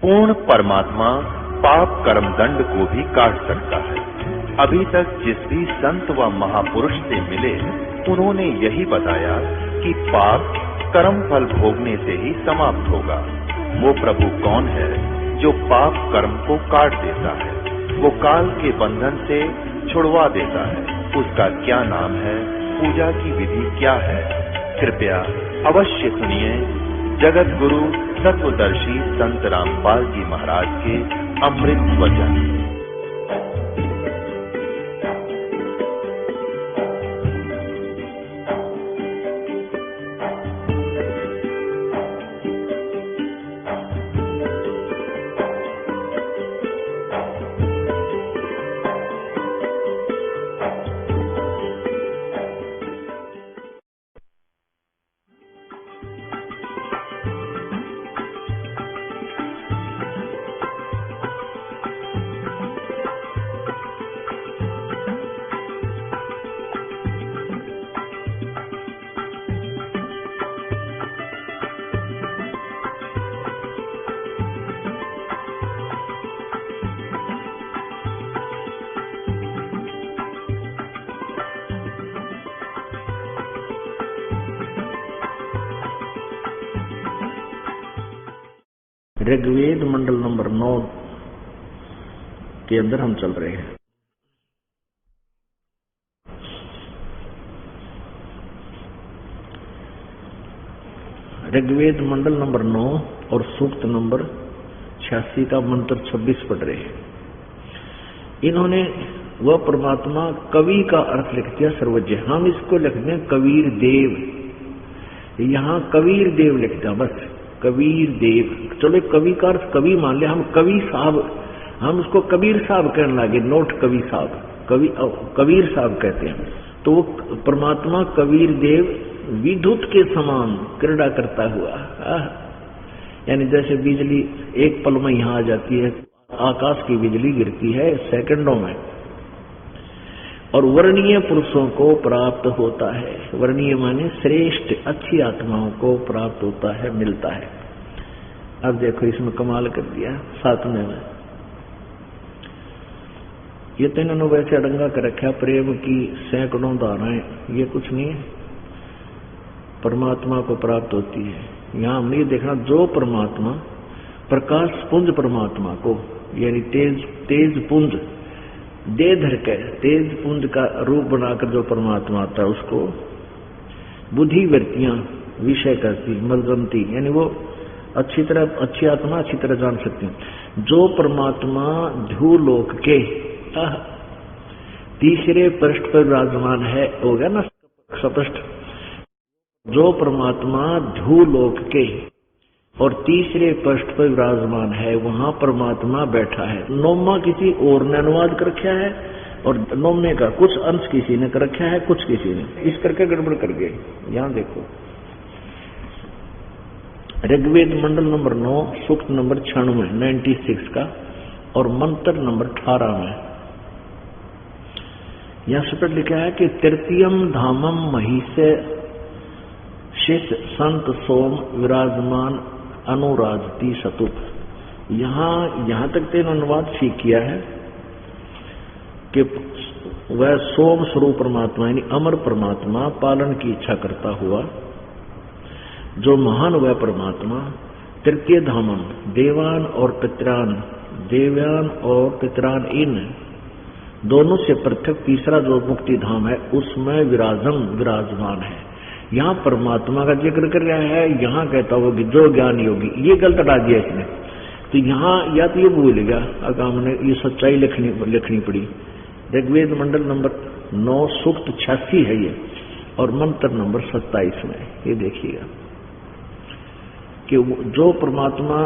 पूर्ण परमात्मा पाप कर्म दंड को भी काट सकता है। अभी तक जिस भी संत व महापुरुष से मिले उन्होंने यही बताया कि पाप कर्म फल भोगने से ही समाप्त होगा। वो प्रभु कौन है जो पाप कर्म को काट देता है, वो काल के बंधन से छुड़वा देता है, उसका क्या नाम है, पूजा की विधि क्या है? कृपया अवश्य सुनिए जगत गुरु तत्वदर्शी संत रामपाल जी महाराज के अमृत वचन। ऋग्वेद मंडल नंबर 9 के अंदर हम चल रहे हैं। ऋग्वेद मंडल नंबर 9 और सूक्त नंबर 86 का मंत्र 26 पढ़ रहे हैं। इन्होंने वह परमात्मा कवि का अर्थ लिख दिया सर्वज्ञ। हम इसको लिखते हैं कबीर देव, यहां कबीर देव लिख दिया बस, कबीर देव। चलो कवि का अर्थ कवि मान लिया, हम कवि साहब, हम उसको कबीर साहब कहने लगे, नोट कवि साहब, कबीर साहब कहते हैं। तो वो परमात्मा कबीर देव विद्युत के समान क्रीड़ा करता हुआ, यानी जैसे बिजली एक पल में यहां आ जाती है, आकाश की बिजली गिरती है सेकंडों में, और वर्णीय पुरुषों को प्राप्त होता है। वर्णीय माने श्रेष्ठ अच्छी आत्माओं को प्राप्त होता है, मिलता है। अब देखो इसमें कमाल कर दिया 7वें में। ये तो इन्होंने वैसे अड़ंगा कर रखा प्रेम की सैकड़ों धाराएं, ये कुछ नहीं है, परमात्मा को प्राप्त होती है। यहां हमने ये देखना जो परमात्मा प्रकाश पुंज परमात्मा को, यानी तेज पुंज दे धर के तेज पुंज का रूप बनाकर जो परमात्मा आता है उसको बुद्धि वृत्तियां विषय करती मर्जंती, यानी वो अच्छी आत्मा अच्छी तरह जान सकती है। जो परमात्मा ध्रुवलोक के तीसरे पृष्ठ पर विराजमान है, हो गया ना स्पष्ट। जो परमात्मा ध्रुवलोक के और तीसरे पृष्ठ पर विराजमान है, वहां परमात्मा बैठा है। नौमा किसी और ने अनुवाद कर रखा है और नौमे का कुछ अंश किसी ने कर रखा है, कुछ किसी ने, इस करके गड़बड़ कर गए। यहां देखो ऋग्वेद मंडल नंबर 9 सूक्त नंबर 96 का और मंत्र नंबर 18 में यहां स्पष्ट लिखा है कि तृतीयम धामम महिषे शिष संत सोम विराजमान अनुराजती सतुप। यहां तक तो इन्होंने अनुवाद ठीक किया है कि वह सोम स्वरूप परमात्मा यानी अमर परमात्मा पालन की इच्छा करता हुआ जो महान वह परमात्मा तृतीय धामम देवान और पितरान इन दोनों से पृथक तीसरा जो मुक्ति धाम है उसमें विराजमान है। यहाँ परमात्मा का जिक्र कर रहा है, यहाँ कहता होगा कि जो ज्ञान योगी, ये गलत हटा दिया इसने। तो यहाँ या तो ये भूल गया, अगर हमने ये सच्चाई लिखनी पड़ी। ऋग्वेद मंडल नंबर 9 सूक्त 86 है ये, और मंत्र नंबर 27 में ये देखिएगा कि जो परमात्मा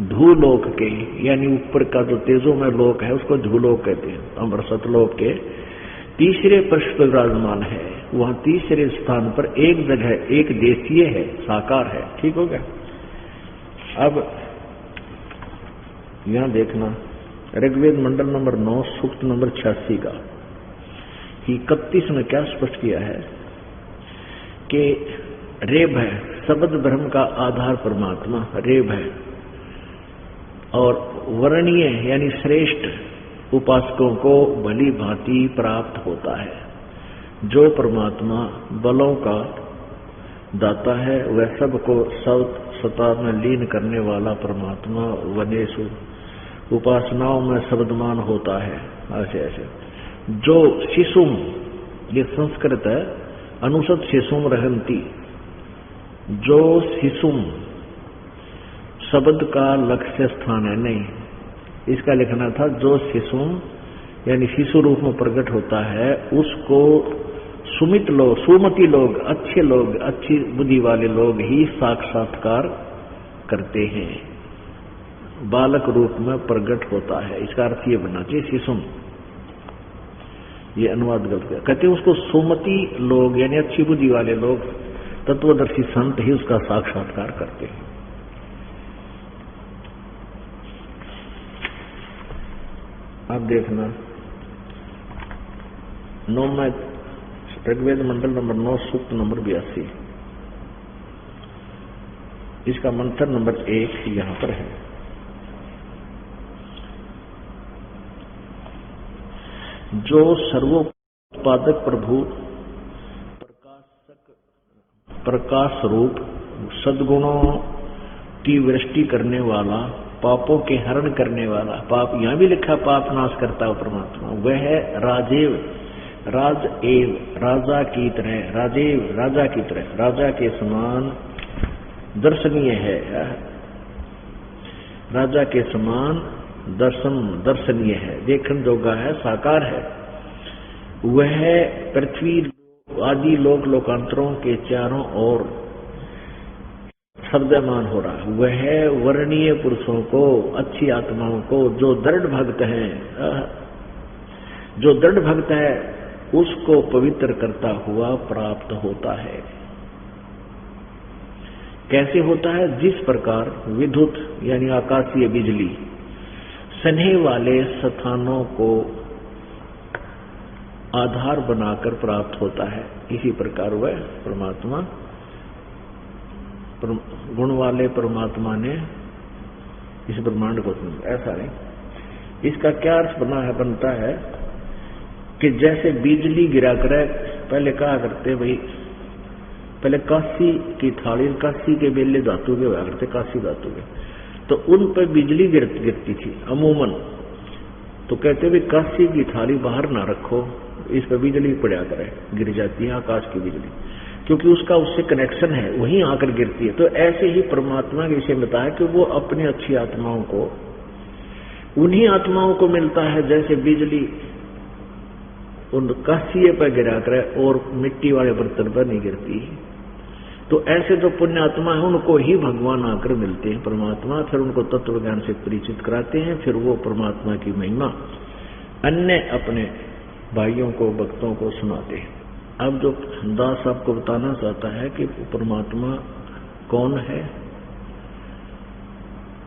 धूलोक के यानी ऊपर का जो तेजो में लोक है उसको धूलोक कहते हैं, अमर सतलोक के तीसरे पृष्ठ पर विराजमान है। वहां तीसरे स्थान पर एक जगह एक देशीय है, साकार है। ठीक हो गया। अब यहां देखना ऋग्वेद मंडल नंबर 9 सूक्त नंबर 86 का 31 में क्या स्पष्ट किया है कि रेब है, शब्द ब्रह्म का आधार परमात्मा रेब है। और वर्णीय यानी श्रेष्ठ उपासकों को भली भांति प्राप्त होता है। जो परमात्मा बलों का दाता है वह सबको सत्ता में लीन करने वाला परमात्मा वनेशु उपासनाओं में शब्दमान होता है। ऐसे ऐसे जो शिशुम, ये संस्कृत है, अनुसत शिशुम रहंती, जो शिशुम शब्द का लक्ष्य स्थान है, नहीं, इसका लिखना था जो शिशुम यानी शिशु रूप में प्रकट होता है उसको सुमित लोग, सुमति लोग, अच्छे लोग, अच्छी बुद्धि वाले लोग ही साक्षात्कार करते हैं। बालक रूप में प्रकट होता है, इसका अर्थ ये बनना चाहिए शिशुम। ये अनुवाद गलत है, कहते हैं उसको सुमति लोग यानी अच्छी बुद्धि वाले लोग, तत्वदर्शी संत ही उसका साक्षात्कार करते हैं। अब देखना 9 में ऋग्वेद मंडल नंबर 9 सूक्त नंबर 82, इसका मंत्र नंबर 1 यहां पर है। जो सर्वोत्पादक प्रभु प्रकाश रूप सद्गुणों की वृष्टि करने वाला, पापों के हरण करने वाला, पाप यहां भी लिखा पाप नाश करता है परमात्मा, वह है राजेव, राज एव, राजा की तरह, राजेव राजा की तरह, राजा के समान दर्शनीय है, राजा के समान दर्शनीय है, देखन जोगा है, साकार है। वह पृथ्वी आदि लोक लोकांतरों के चारों ओर शब्दमान हो रहा है। वह वर्णीय पुरुषों को, अच्छी आत्माओं को, जो दृढ़ भक्त हैं, जो दृढ़ भक्त है उसको पवित्र करता हुआ प्राप्त होता है। कैसे होता है? जिस प्रकार विद्युत यानी आकाशीय बिजली सन्हे वाले स्थानों को आधार बनाकर प्राप्त होता है, इसी प्रकार वह परमात्मा, गुण वाले परमात्मा ने इस ब्रह्मांड को, ऐसा नहीं, इसका क्या अर्थ बनता है कि जैसे बिजली गिरा कर, पहले कहा करते भाई, पहले काशी की थाली, काशी के बेले धातु के हुआ करते, काशी धातु के, तो उन पर बिजली गिरती थी अमूमन, तो कहते भाई काशी की थाली बाहर ना रखो, इस पर बिजली पड़ा करे, गिर जाती है आकाश की बिजली, क्योंकि उसका उससे कनेक्शन है, वहीं आकर गिरती है। तो ऐसे ही परमात्मा के विषय में बताया कि वो अपनी अच्छी आत्माओं को, उन्हीं आत्माओं को मिलता है जैसे बिजली उन काशीय पर गिरा कर और मिट्टी वाले बर्तन पर नहीं गिरती। तो ऐसे जो पुण्य आत्मा है उनको ही भगवान आकर मिलते हैं परमात्मा, फिर उनको तत्व ज्ञान से परिचित कराते हैं, फिर वो परमात्मा की महिमा अन्य अपने भाइयों को, भक्तों को सुनाते हैं। अब जो दास आपको बताना चाहता है कि परमात्मा कौन है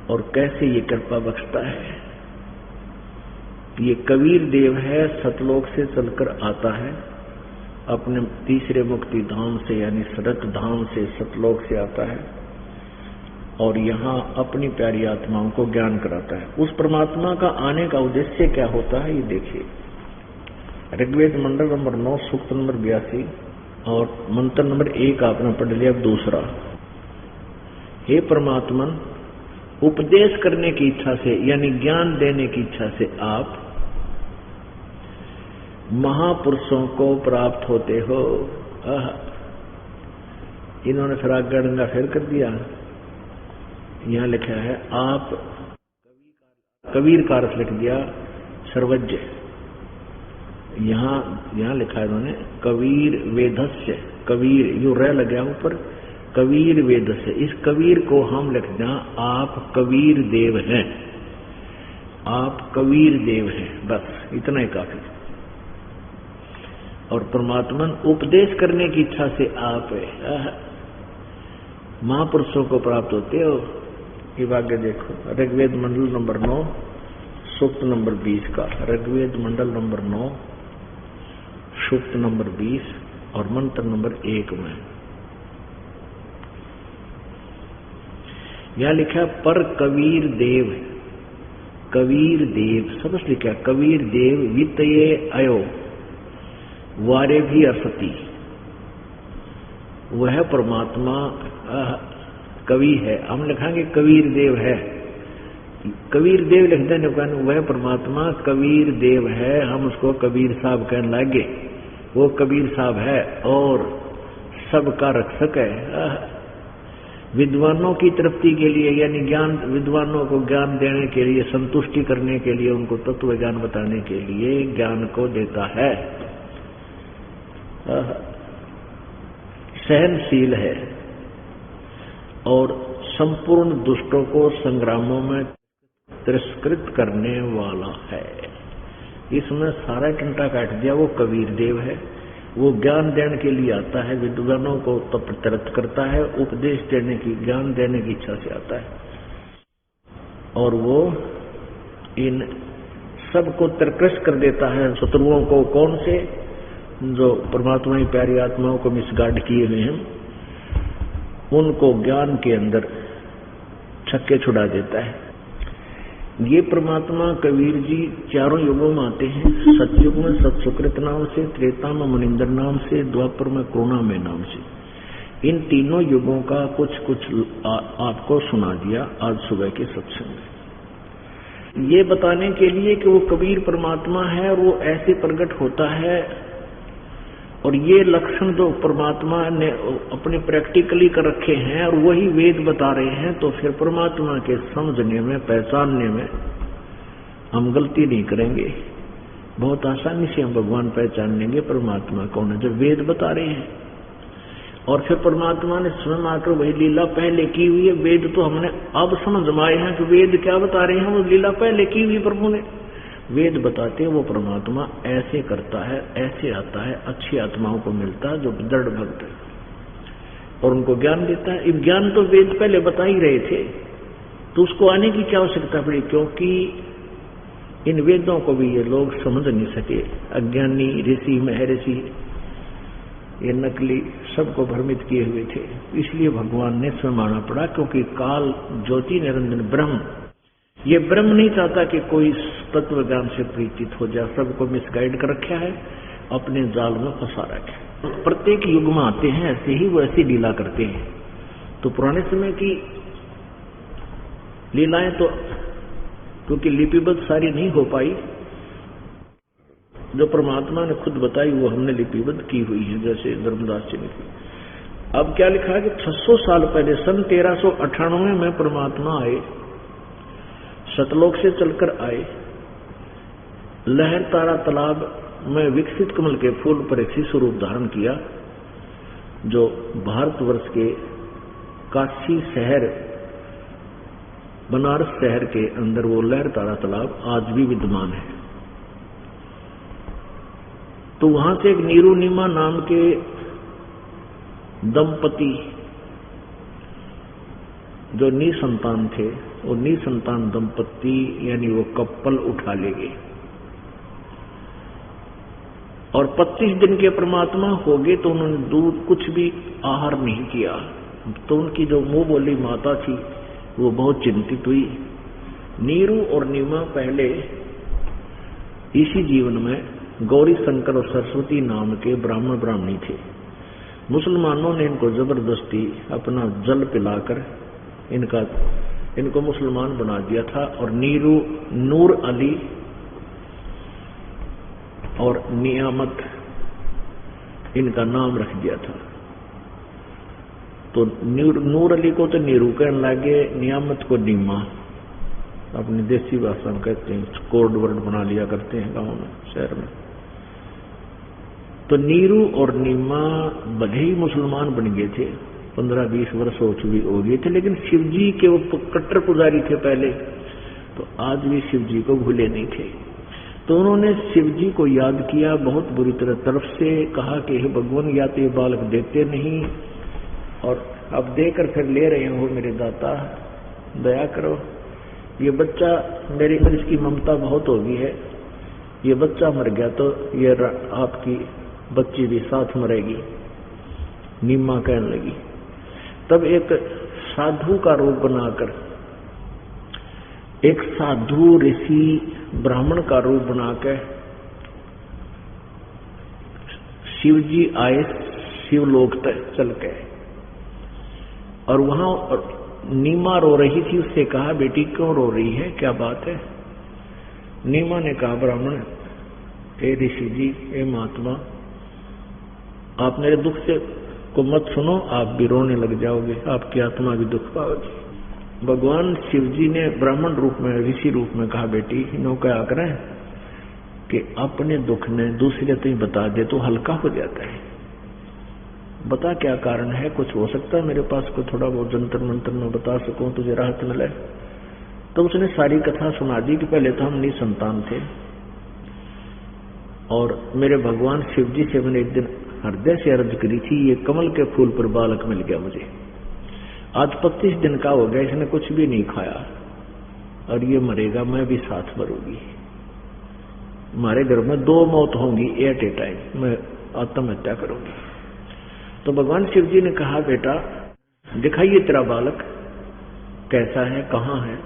और कैसे ये कृपा बख्शता है। ये कबीर देव है, सतलोक से चलकर आता है, अपने तीसरे मुक्ति धाम से यानी शरत धाम से, सतलोक से आता है और यहाँ अपनी प्यारी आत्माओं को ज्ञान कराता है। उस परमात्मा का आने का उद्देश्य क्या होता है ये देखिए। ऋग्वेद मंडल नंबर 9 सूक्त नंबर 82 और मंत्र नंबर 1 आपने पढ़ लिया। अब दूसरा, हे परमात्मन, उपदेश करने की इच्छा से यानी ज्ञान देने की इच्छा से आप महापुरुषों को प्राप्त होते हो। इन्होंने फिर आगे डंगा फेर कर दिया, यहां लिखा है आप कबीर का अर्थ लिख दिया सर्वज्ञ, यहां लिखा है इन्होंने कबीर वेदस्य, कबीर यू रह लगा ऊपर, कबीर वेदस्य, इस कबीर को हम लिख दें आप कबीर देव हैं, आप कबीर देव हैं, बस इतना ही काफी। और परमात्मन उपदेश करने की इच्छा से आप महापुरुषों को प्राप्त होते हो। ये वाक्य देखो, ऋग्वेद मंडल नंबर 9 सूक्त नंबर 20 का, ऋग्वेद मंडल नंबर 9 सूक्त नंबर 20 और मंत्र नंबर 1 में यह लिखा पर कबीर देव कबीर देव सबस लिखा, कबीर देव वित्तये अयो वारे भी असती, वह परमात्मा कवि है। हम लिखांगे कबीर देव है, कबीर देव लिख देने वह परमात्मा कबीर देव है, हम उसको कबीर साहब कहने लगे। वो कबीर साहब है और सबका रक्षक है। विद्वानों की तृप्ति के लिए यानी ज्ञान, विद्वानों को ज्ञान देने के लिए, संतुष्टि करने के लिए, उनको तत्व ज्ञान बताने के लिए ज्ञान को देता है। सहनशील है और संपूर्ण दुष्टों को संग्रामों में तिरस्कृत करने वाला है। इसमें सारा टंटा काट दिया। वो कबीर देव है, वो ज्ञान देने के लिए आता है, विद्वानों को तृप्त करता है, उपदेश देने की, ज्ञान देने की इच्छा से आता है। और वो इन सबको तिरस्कृत कर देता है, शत्रुओं को। कौन से? जो परमात्मा की प्यारी आत्माओं को मिसगाइड किए हुए हैं, उनको ज्ञान के अंदर छक्के छुड़ा देता है। ये परमात्मा कबीर जी चारों युगों में आते हैं। सतयुग में सतसुकृत नाम से, त्रेता में मुनिंदर नाम से, द्वापर में करुणामय नाम से। इन तीनों युगों का कुछ कुछ आपको सुना दिया आज सुबह के सत्संग में, ये बताने के लिए कि वो कबीर परमात्मा है और वो ऐसे प्रकट होता है। और ये लक्षण जो परमात्मा ने अपने प्रैक्टिकली कर रखे हैं और वही वेद बता रहे हैं, तो फिर परमात्मा के समझने में, पहचानने में हम गलती नहीं करेंगे। बहुत आसानी से हम भगवान पहचान लेंगे परमात्मा कौन है, जब वेद बता रहे हैं। और फिर परमात्मा ने स्वयं आकर वही लीला पहले की हुई है। वेद तो हमने अब समझ में आए हैं कि वेद क्या बता रहे हैं, वो लीला पहले की हुई प्रभु ने। वेद बताते हैं वो परमात्मा ऐसे करता है, ऐसे आता है, अच्छी आत्माओं को मिलता है जो दृढ़ भक्त है और उनको ज्ञान देता है। ये ज्ञान तो वेद पहले बता ही रहे थे, तो उसको आने की क्या आवश्यकता पड़ी? क्योंकि इन वेदों को भी ये लोग समझ नहीं सके। अज्ञानी ऋषि, महर्षि, ये नकली सबको भ्रमित किए हुए थे। इसलिए भगवान ने स्वयं आना पड़ा, क्योंकि काल ज्योति निरंजन ब्रह्म, ये ब्रह्म नहीं चाहता कि कोई तत्व ज्ञान से परिचित हो जाए। सबको मिसगाइड कर रखा है, अपने जाल में फंसा रखा है। प्रत्येक युग में आते हैं ऐसे ही, वो ऐसी लीला करते हैं। तो पुराने समय की लीलाएं तो क्योंकि लिपिबद्ध सारी नहीं हो पाई, जो परमात्मा ने खुद बताई वो हमने लिपिबद्ध की हुई है, जैसे धर्मदास जी ने की। अब क्या लिखा है कि 600 साल पहले सन 1398 में परमात्मा आए, सतलोक से चलकर आए, लहर तारा तालाब में विकसित कमल के फूल पर एक शिशु रूप धारण किया, जो भारतवर्ष के काशी शहर, बनारस शहर के अंदर वो लहर तारा तालाब आज भी विद्यमान है। तो वहां से एक नीरू नीमा नाम के दंपति जो निसंतान थे, वो निसंतान दंपति यानी वो कपल उठा ले गए और 25 दिन के परमात्मा हो गए। तो उन्होंने दूध कुछ भी आहार नहीं किया। तो उनकी जो मुंह बोली माता थी वो बहुत चिंतित हुई। नीरू और नीमा पहले इसी जीवन में गौरी शंकर और सरस्वती नाम के ब्राह्मण ब्राह्मणी थे। मुसलमानों ने इनको जबरदस्ती अपना जल पिलाकर इनको मुसलमान बना दिया था और नीरू नूर अली और नियामत इनका नाम रख दिया था। तो नूर अली को तो नीरू कहने लगे, नियामत को नीमा, अपनी देसी भाषा में कहते हैं, कोड वर्ड बना लिया करते हैं गांव में, शहर में। तो नीरू और नीमा भले ही मुसलमान बन गए थे, 15-20 वर्ष हो गए थे, लेकिन शिव जी के वो कट्टर पुजारी थे पहले, तो आज भी शिव जी को भूले नहीं थे। तो उन्होंने शिव जी को याद किया, बहुत बुरी तरफ से कहा कि हे भगवान, या तो ये बालक देते नहीं और अब देकर फिर ले रहे हो, मेरे दाता दया करो, ये बच्चा मेरी इसकी ममता बहुत होगी है, ये बच्चा मर गया तो ये आपकी बच्ची भी साथ मरेगी। नीमा कहने लगी। तब एक साधु का रूप बनाकर एक साधु ऋषि ब्राह्मण का रूप बनाकर शिव जी आए शिवलोक तक चल के, और वहां नीमा रो रही थी। उससे कहा, बेटी क्यों रो रही है, क्या बात है? नीमा ने कहा, ब्राह्मण, ए ऋषि जी, ए महात्मा, आप मेरे दुख से को मत सुनो, आप भी रोने लग जाओगे, आपकी आत्मा भी दुख पाओगी। भगवान शिव जी ने ब्राह्मण रूप में, ऋषि रूप में कहा, बेटी इन्हों क्या करें कि अपने दुख ने दूसरे तो ही बता दे तो हल्का हो जाता है। बता क्या कारण है, कुछ हो सकता है मेरे पास को थोड़ा बहुत जंतर मंत्र में बता सकूं, तुझे राहत मिले। तो उसने सारी कथा सुना दी कि पहले तो हम निसंतान थे और मेरे भगवान शिव जी से मैंने एक दिन हृदय से अर्ज करी थी, ये कमल के फूल पर बालक मिल गया मुझे। आज 25 दिन का हो गया, इसने कुछ भी नहीं खाया और ये मरेगा, मैं भी साथ मरूंगी। हमारे घर में 2 मौत होंगी एट ए टाइम, मैं आत्महत्या करूंगी। तो भगवान शिव जी ने कहा, बेटा दिखाइए तेरा बालक कैसा है, कहाँ है।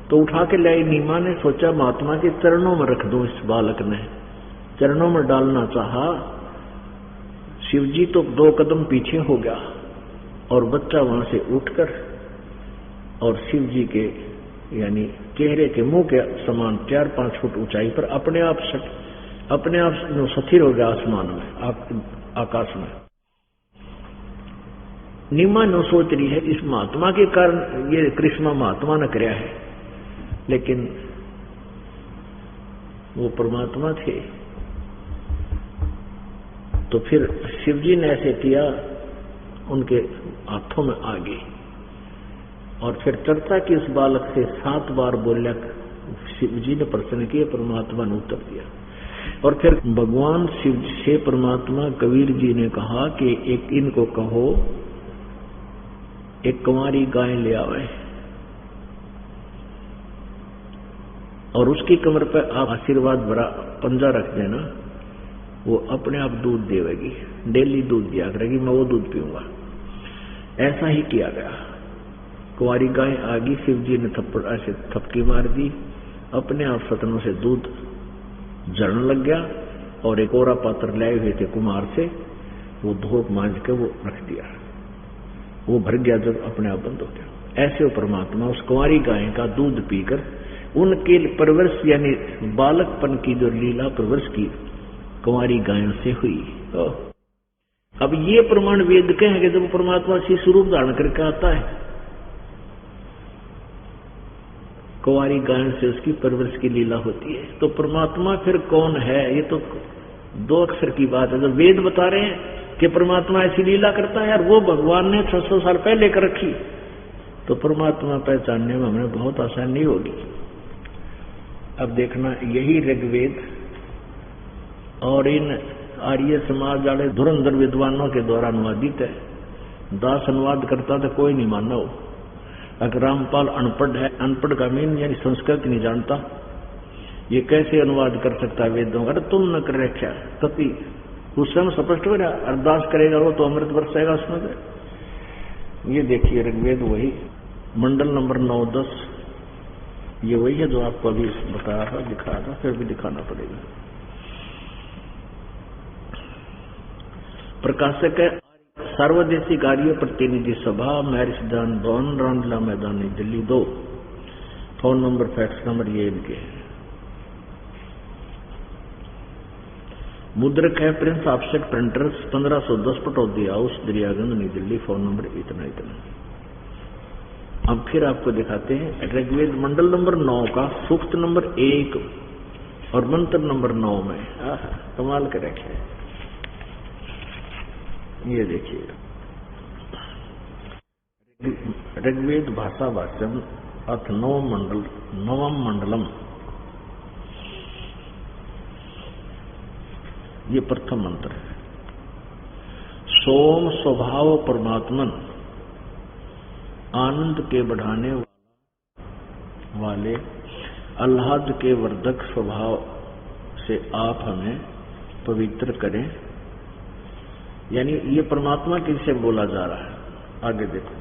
तो उठा के लाई। नीमा ने सोचा महात्मा के चरणों में रख दो। इस बालक ने चरणों में डालना चाहा, शिव जी तो 2 कदम पीछे हो गया और बच्चा वहां से उठकर और शिव जी के यानी चेहरे के मुंह के समान 4-5 फुट ऊंचाई पर अपने आप स्थिर हो गया आसमान में, आकाश में। नीमा न सोच रही है इस महात्मा के कारण ये कृष्णा महात्मा न कराया है, लेकिन वो परमात्मा थे। तो फिर शिवजी ने ऐसे किया, उनके हाथों में आ गई और फिर चर्चा की उस बालक से 7 बार बोलिया। शिवजी ने प्रश्न किया, परमात्मा ने उत्तर दिया। और फिर भगवान शिव से परमात्मा कबीर जी ने कहा कि एक इनको कहो एक कुंवारी गाय ले आवे और उसकी कमर पर आप आशीर्वाद भरा पंजा रख देना, वो अपने आप दूध देवेगी, डेली दूध दिया करेगी, मैं वो दूध पीऊंगा। ऐसा ही किया गया। कुंवारी गाय आ गई, शिव जी ने ऐसे थपकी मार दी, अपने आप सतनों से दूध झड़ने लग गया और एक और पात्र लाए हुए थे कुमार से, वो धोप मांझ के वो रख दिया, वो भर गया, जब अपने आप बंद हो गया। ऐसे वो परमात्मा उस कुंवारी गाय का दूध पीकर उनके परवरिश यानी बालकपन की जो लीला परवरिश की कुंवारी गायों से हुई। अब ये प्रमाण वेद के हैं कि जब परमात्मा शिशु रूप धारण करके आता है, कुंवारी गायों से उसकी परवरिश की लीला होती है। तो परमात्मा फिर कौन है, ये तो 2 अक्षर की बात है। जब वेद बता रहे हैं कि परमात्मा ऐसी लीला करता है, यार वो भगवान ने 600 साल पहले कर रखी, तो परमात्मा पहचानने में हमें बहुत आसानी होगी। अब देखना, यही ऋग्वेद और इन आर्य समाज वाले धुरंधर विद्वानों के द्वारा अनुवादित है। दास अनुवाद करता तो कोई नहीं माना हो। अगर रामपाल अनपढ़ है, अनपढ़ का मीन यानी संस्कृत नहीं जानता, ये कैसे अनुवाद कर सकता है वेदों का? तुम न कर रखा तभी उस समय स्पष्ट हो रहा, अरदास करेगा वो तो अमृत बरसेगा उसमें से। ये देखिए ऋग्वेद वही मंडल नंबर 9-10, ये वही है जो आपको अभी बताया था, दिखाया था, फिर भी दिखाना पड़ेगा। प्रकाशक है सार्वदेशिक आर्य प्रतिनिधि सभा, मैरिसदान भवन, रामलीला मैदान, Delhi 2। Phone number, fax number ये इनके हैं। मुद्रक है Prince offset printers, 1510 Pataudi house, Daryaganj, नई दिल्ली। फोन नंबर इतना। अब फिर आपको दिखाते हैं ऋग्वेद मंडल नंबर 9 का सूक्त नंबर 1 और मंत्र नंबर 9 में। कमाल के रखे, ये देखिए ऋग्वेद भाषा भाष्यम अथ 9 मंडलम, ये प्रथम मंत्र है। सोम स्वभाव परमात्मन, आनंद के बढ़ाने वाले, आह्लाद के वर्धक स्वभाव से आप हमें पवित्र करें। यानी ये परमात्मा किससे बोला जा रहा है, आगे देखो।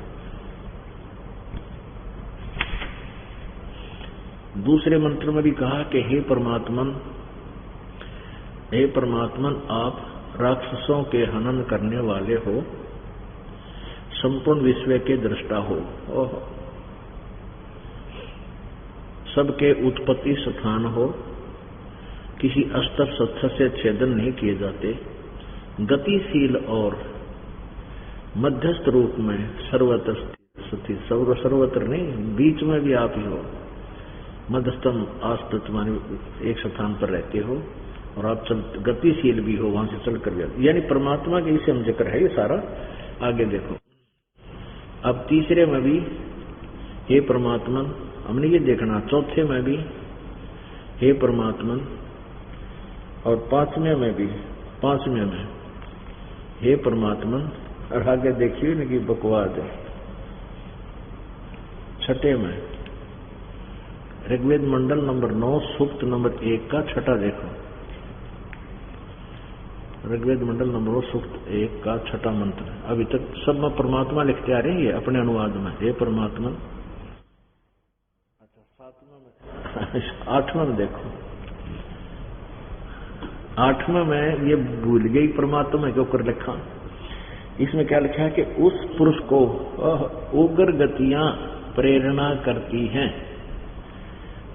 दूसरे मंत्र में भी कहा कि हे परमात्मन, आप राक्षसों के हनन करने वाले हो, संपूर्ण विश्व के दृष्टा हो, सबके उत्पत्ति स्थान हो, किसी अस्तर शस्त्र से छेदन नहीं किए जाते, गतिशील और मध्यस्थ रूप में सर्वत्र स्थित, सर्वत्र नहीं, बीच में भी आप ही हो, मध्यस्थम आस्थित माने एक स्थान पर रहते हो और आप गतिशील भी हो, वहां से चलकर भी, यानी परमात्मा के इसे हम जिक्र है ये सारा। आगे देखो, अब तीसरे में भी हे परमात्मन, हमने ये देखना, चौथे में भी हे परमात्मन, और पांचवें में हे परमात्मन, और आगे देखिए ना कि बकवाद है। छठे में ऋग्वेद मंडल नंबर 9 सूक्त नंबर 1 का छठा देखो, ऋग्वेद मंडल नंबर 9 सूक्त 1 का छठा मंत्र। अभी तक सब में परमात्मा लिखते आ रहे हैं अपने अनुवाद में, हे परमात्मन। अच्छा, 8वें में देखो, 8वें में ये भूल गई परमात्मा के ऊपर लिखा, इसमें क्या लिखा है कि उस पुरुष को उग्र गतियां प्रेरणा करती हैं।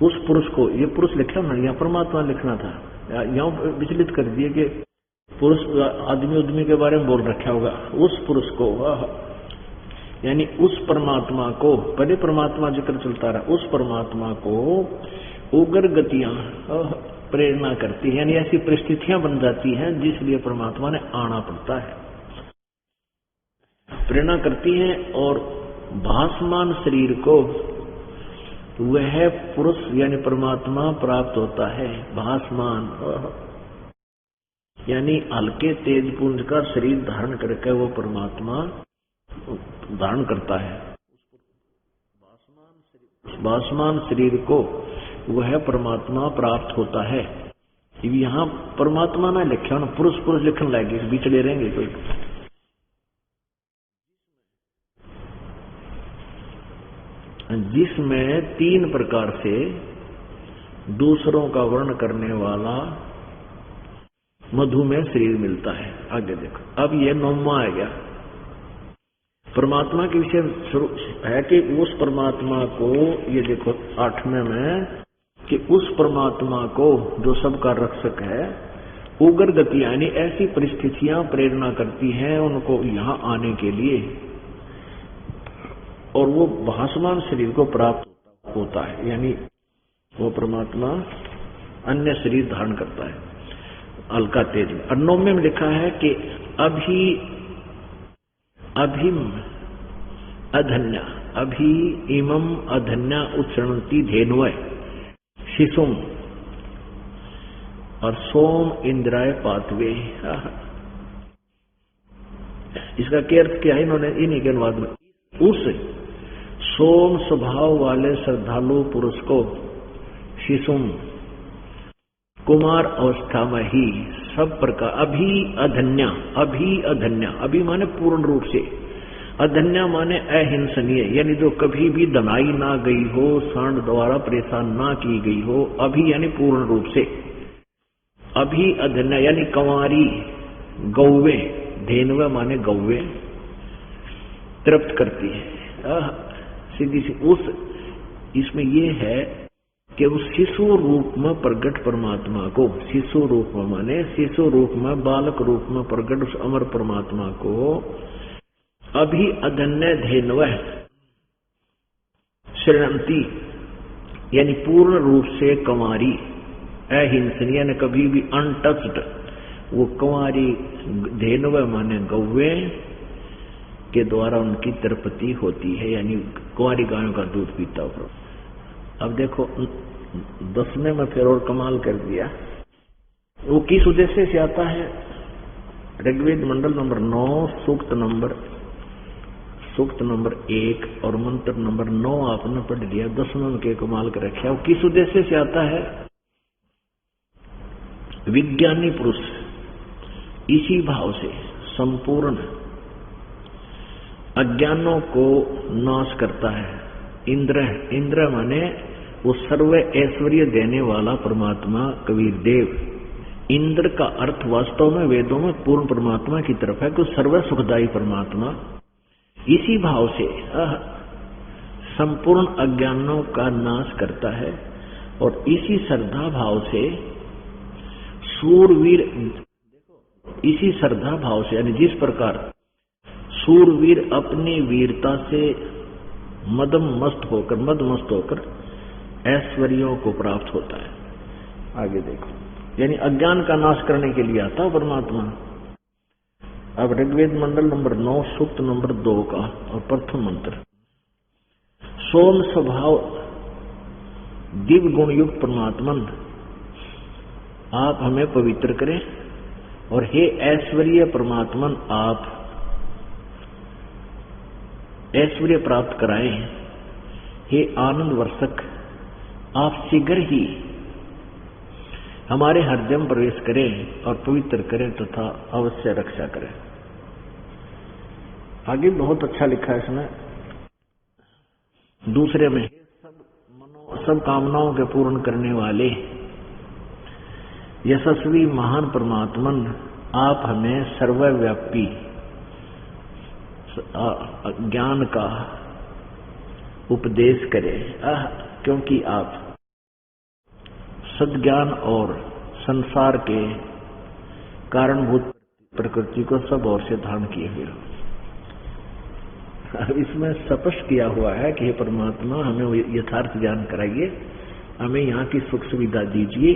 उस पुरुष को, ये पुरुष लिखा ना, यहाँ परमात्मा लिखना था, यहाँ विचलित कर दिए कि पुरुष आदमी के बारे में बोल रखा होगा। उस पुरुष को, यानी उस परमात्मा को, पहले परमात्मा जिक्र चलता रहा, उस परमात्मा को उग्र गतियां प्रेरणा करती है, यानी ऐसी परिस्थितियां बन जाती हैं जिसलिए परमात्मा ने आना पड़ता है, प्रेरणा करती हैं। और भासमान शरीर को वह पुरुष यानी परमात्मा प्राप्त होता है। भासमान यानी हल्के तेज पुंज का शरीर धारण करके वो परमात्मा धारण करता है। भासमान शरीर को वह परमात्मा प्राप्त होता है। यहाँ परमात्मा ना लिखा ना, पुरुष लिखने लगे, बिचड़े रहेंगे कोई। जिसमें 3 प्रकार से दूसरों का वर्ण करने वाला मधुमेह शरीर मिलता है। आगे देखो, अब ये 9वां आ गया। परमात्मा के विषय है कि उस परमात्मा को, ये देखो 8वें में, कि उस परमात्मा को जो सबका रक्षक है, उग्र गति यानी ऐसी परिस्थितियां प्रेरणा करती हैं उनको यहाँ आने के लिए, और वो भासमान शरीर को प्राप्त होता है, यानी वो परमात्मा अन्य शरीर धारण करता है हल्का तेज। 9वें में लिखा है कि अभिम इमम अधन्या उच्चरणती धेनुय शिशुम, और सोम इंद्राय पातवे। इसका क्या अर्थ क्या है, इन्होंने इन्हीं के अनुवाद में, उस सोम स्वभाव वाले श्रद्धालु पुरुष को शिशुम कुमार अवस्था में ही सब प्रकार अभी माने पूर्ण रूप से, अधन्या माने अहिंसनीय, यानी जो कभी भी दनाई ना गई हो, सांड द्वारा परेशान ना की गई हो, अभी यानी पूर्ण रूप से, अभी अधन्या यानी कंवारी गौवे, धेनुवे माने गौवे तृप्त करती है। सीधी सी उस, इसमें ये है कि उस शिशु रूप में प्रकट परमात्मा को, शिशु रूप में माने शिशु रूप में, बालक रूप में प्रकट उस अमर परमात्मा को अभी अधन्य धेनुव शरणंती यानी पूर्ण रूप से कंवारी, अहिंसनीय यानी कभी भी अनटच्ड, वो कंवारी धेनुव माने गौवे के द्वारा उनकी तृप्ति होती है, यानी कुंवारी गायों का दूध पीता हो। अब देखो 10वें में फिर और कमाल कर दिया। वो किस उद्देश्य से आता है? ऋग्वेद मंडल नंबर 9 सूक्त नंबर 1 और मंत्र नंबर 9 आपने पढ़ लिया। 10वें में के कमाल कर रखा। वो किस उद्देश्य से आता है? विज्ञानी पुरुष इसी भाव से संपूर्ण अज्ञानों को नाश करता है। इंद्र माने वो सर्व ऐश्वर्य देने वाला परमात्मा कबीर देव, इंद्र का अर्थ वास्तव में वेदों में पूर्ण परमात्मा की तरफ है कि सर्व सुखदायी परमात्मा। इसी भाव से संपूर्ण अज्ञानों का नाश करता है और इसी श्रद्धा भाव से सूरवीर, इसी श्रद्धा भाव से यानी जिस प्रकार सूरवीर अपनी वीरता से मदमस्त होकर ऐश्वर्यों को प्राप्त होता है। आगे देखो, यानी अज्ञान का नाश करने के लिए आता परमात्मा। अब ऋग्वेद मंडल नंबर 9 सूक्त नंबर 2 का और प्रथम मंत्र, सोम स्वभाव दिव्य गुण युक्त परमात्मन आप हमें पवित्र करें और हे ऐश्वर्य परमात्मन आप ऐश्वर्य प्राप्त कराएं। हे आनंद वर्षक आप शीघ्र ही हमारे हृदय में प्रवेश करें और पवित्र करें तथा अवश्य रक्षा करें। आगे बहुत अच्छा लिखा है इसमें दूसरे में, सब कामनाओं के पूर्ण करने वाले यशस्वी महान परमात्मन आप हमें सर्वव्यापी ज्ञान का उपदेश करें, क्योंकि आप सद्ज्ञान और संसार के कारणभूत प्रकृति को सब ओर से धारण किए हुए हो। इसमें स्पष्ट किया हुआ है कि हे परमात्मा हमें यथार्थ ज्ञान कराइए, हमें यहाँ की सुख सुविधा दीजिए।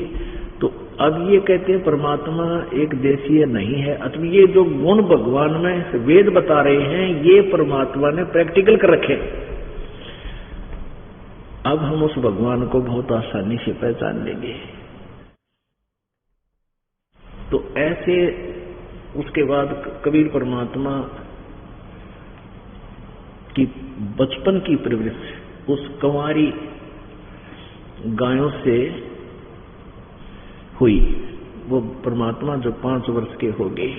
तो अब ये कहते हैं परमात्मा एक देशीय नहीं है, अथवा ये जो गुण भगवान में वेद बता रहे हैं ये परमात्मा ने प्रैक्टिकल कर रखे। अब हम उस भगवान को बहुत आसानी से पहचान लेंगे। तो ऐसे उसके बाद कबीर परमात्मा की बचपन की प्रवृत्ति उस कंवारी गायों से हुई। वो परमात्मा जो 5 वर्ष के हो गए,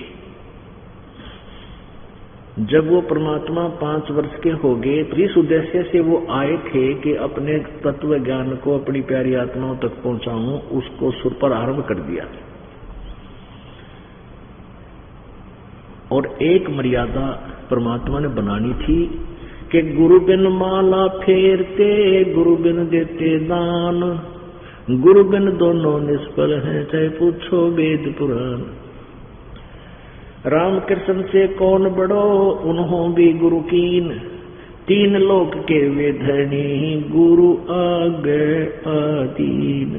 जब वो परमात्मा 5 वर्ष के हो गए तो इस उद्देश्य से वो आए थे कि अपने तत्व ज्ञान को अपनी प्यारी आत्माओं तक पहुंचाऊं, उसको सुर पर आरंभ कर दिया। और एक मर्यादा परमात्मा ने बनानी थी कि गुरु बिन माला फेरते, गुरु बिन देते दान, गुरु बिन दोनों निष्फल हैं, चाहे पूछो वेद पुराण। राम कृष्ण से कौन बड़ो उन्हों भी गुरु कीन, 3 लोक के वे धनी, गुरु आगे आदीन।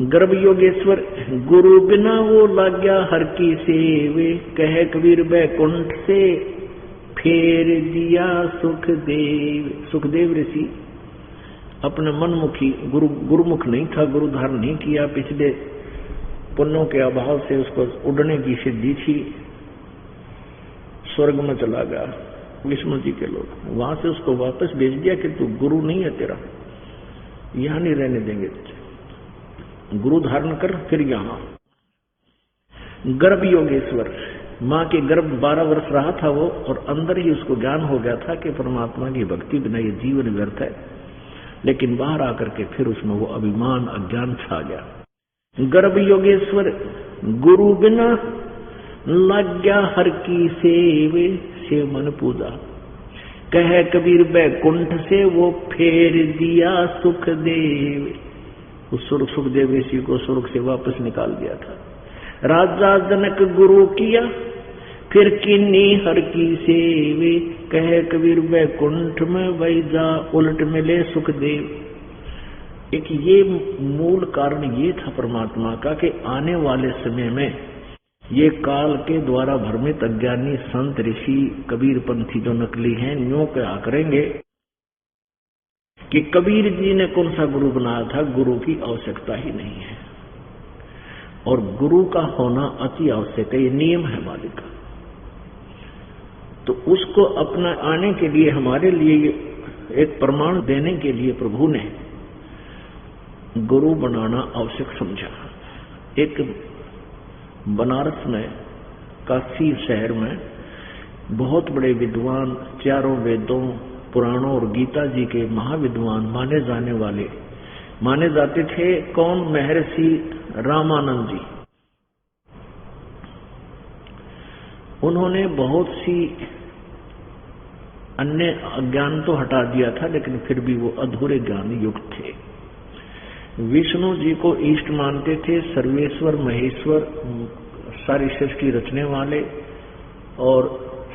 गर्भ योगेश्वर गुरु बिना वो लाग्या हर की सेवे, कहे कबीर बैकुंठ से फेर दिया सुखदेव। सुखदेव ऋषि अपने मनमुखी गुरुमुख नहीं था, गुरु धारण नहीं किया, पिछले पुण्यों के अभाव से उसको उड़ने की सिद्धि थी, स्वर्ग में चला गया। विष्णु जी के लोग वहां से उसको वापस भेज दिया कि तू गुरु नहीं है, तेरा यहां नहीं रहने देंगे तुझे, गुरु धारण कर फिर यहां। गर्भ योगेश्वर माँ के गर्भ 12 वर्ष रहा था वो, और अंदर ही उसको ज्ञान हो गया था कि परमात्मा की भक्ति बिना ये जीवन व्यर्थ है। लेकिन बाहर आकर के फिर उसमें वो अभिमान अज्ञान छा गया। गर्भ योगेश्वर गुरु बिना लाग्या हर की सेवे, से मन पूजा, कहे कबीर बैकुंठ से वो फेर दिया सुखदेव। उस सुखदेव ऋषि को स्वर्ग से वापस निकाल दिया था। राजा जनक गुरु किया, फिर किन्नी हर की सेवे, कहे कबीर बैकुंठ में वही जा उलट मिले सुखदेव। एक ये मूल कारण ये था परमात्मा का कि आने वाले समय में ये काल के द्वारा भ्रमित अज्ञानी संत ऋषि कबीर पंथी जो नकली हैं, न्यों क्या करेंगे कि कबीर जी ने कौन सा गुरु बनाया था, गुरु की आवश्यकता ही नहीं है, और गुरु का होना अति आवश्यक है, ये नियम है मालिक का। तो उसको अपना आने के लिए हमारे लिए एक प्रमाण देने के लिए प्रभु ने गुरु बनाना आवश्यक समझा। एक बनारस में, काशी शहर में बहुत बड़े विद्वान, 4 वेदों, पुराणों और गीता जी के महाविद्वान माने जाने वाले माने जाते थे। कौन? महर्षि रामानंद जी। उन्होंने बहुत सी अन्य अज्ञान तो हटा दिया था, लेकिन फिर भी वो अधूरे ज्ञान युक्त थे। विष्णु जी को इष्ट मानते थे, सर्वेश्वर महेश्वर, सारी सृष्टि रचने वाले और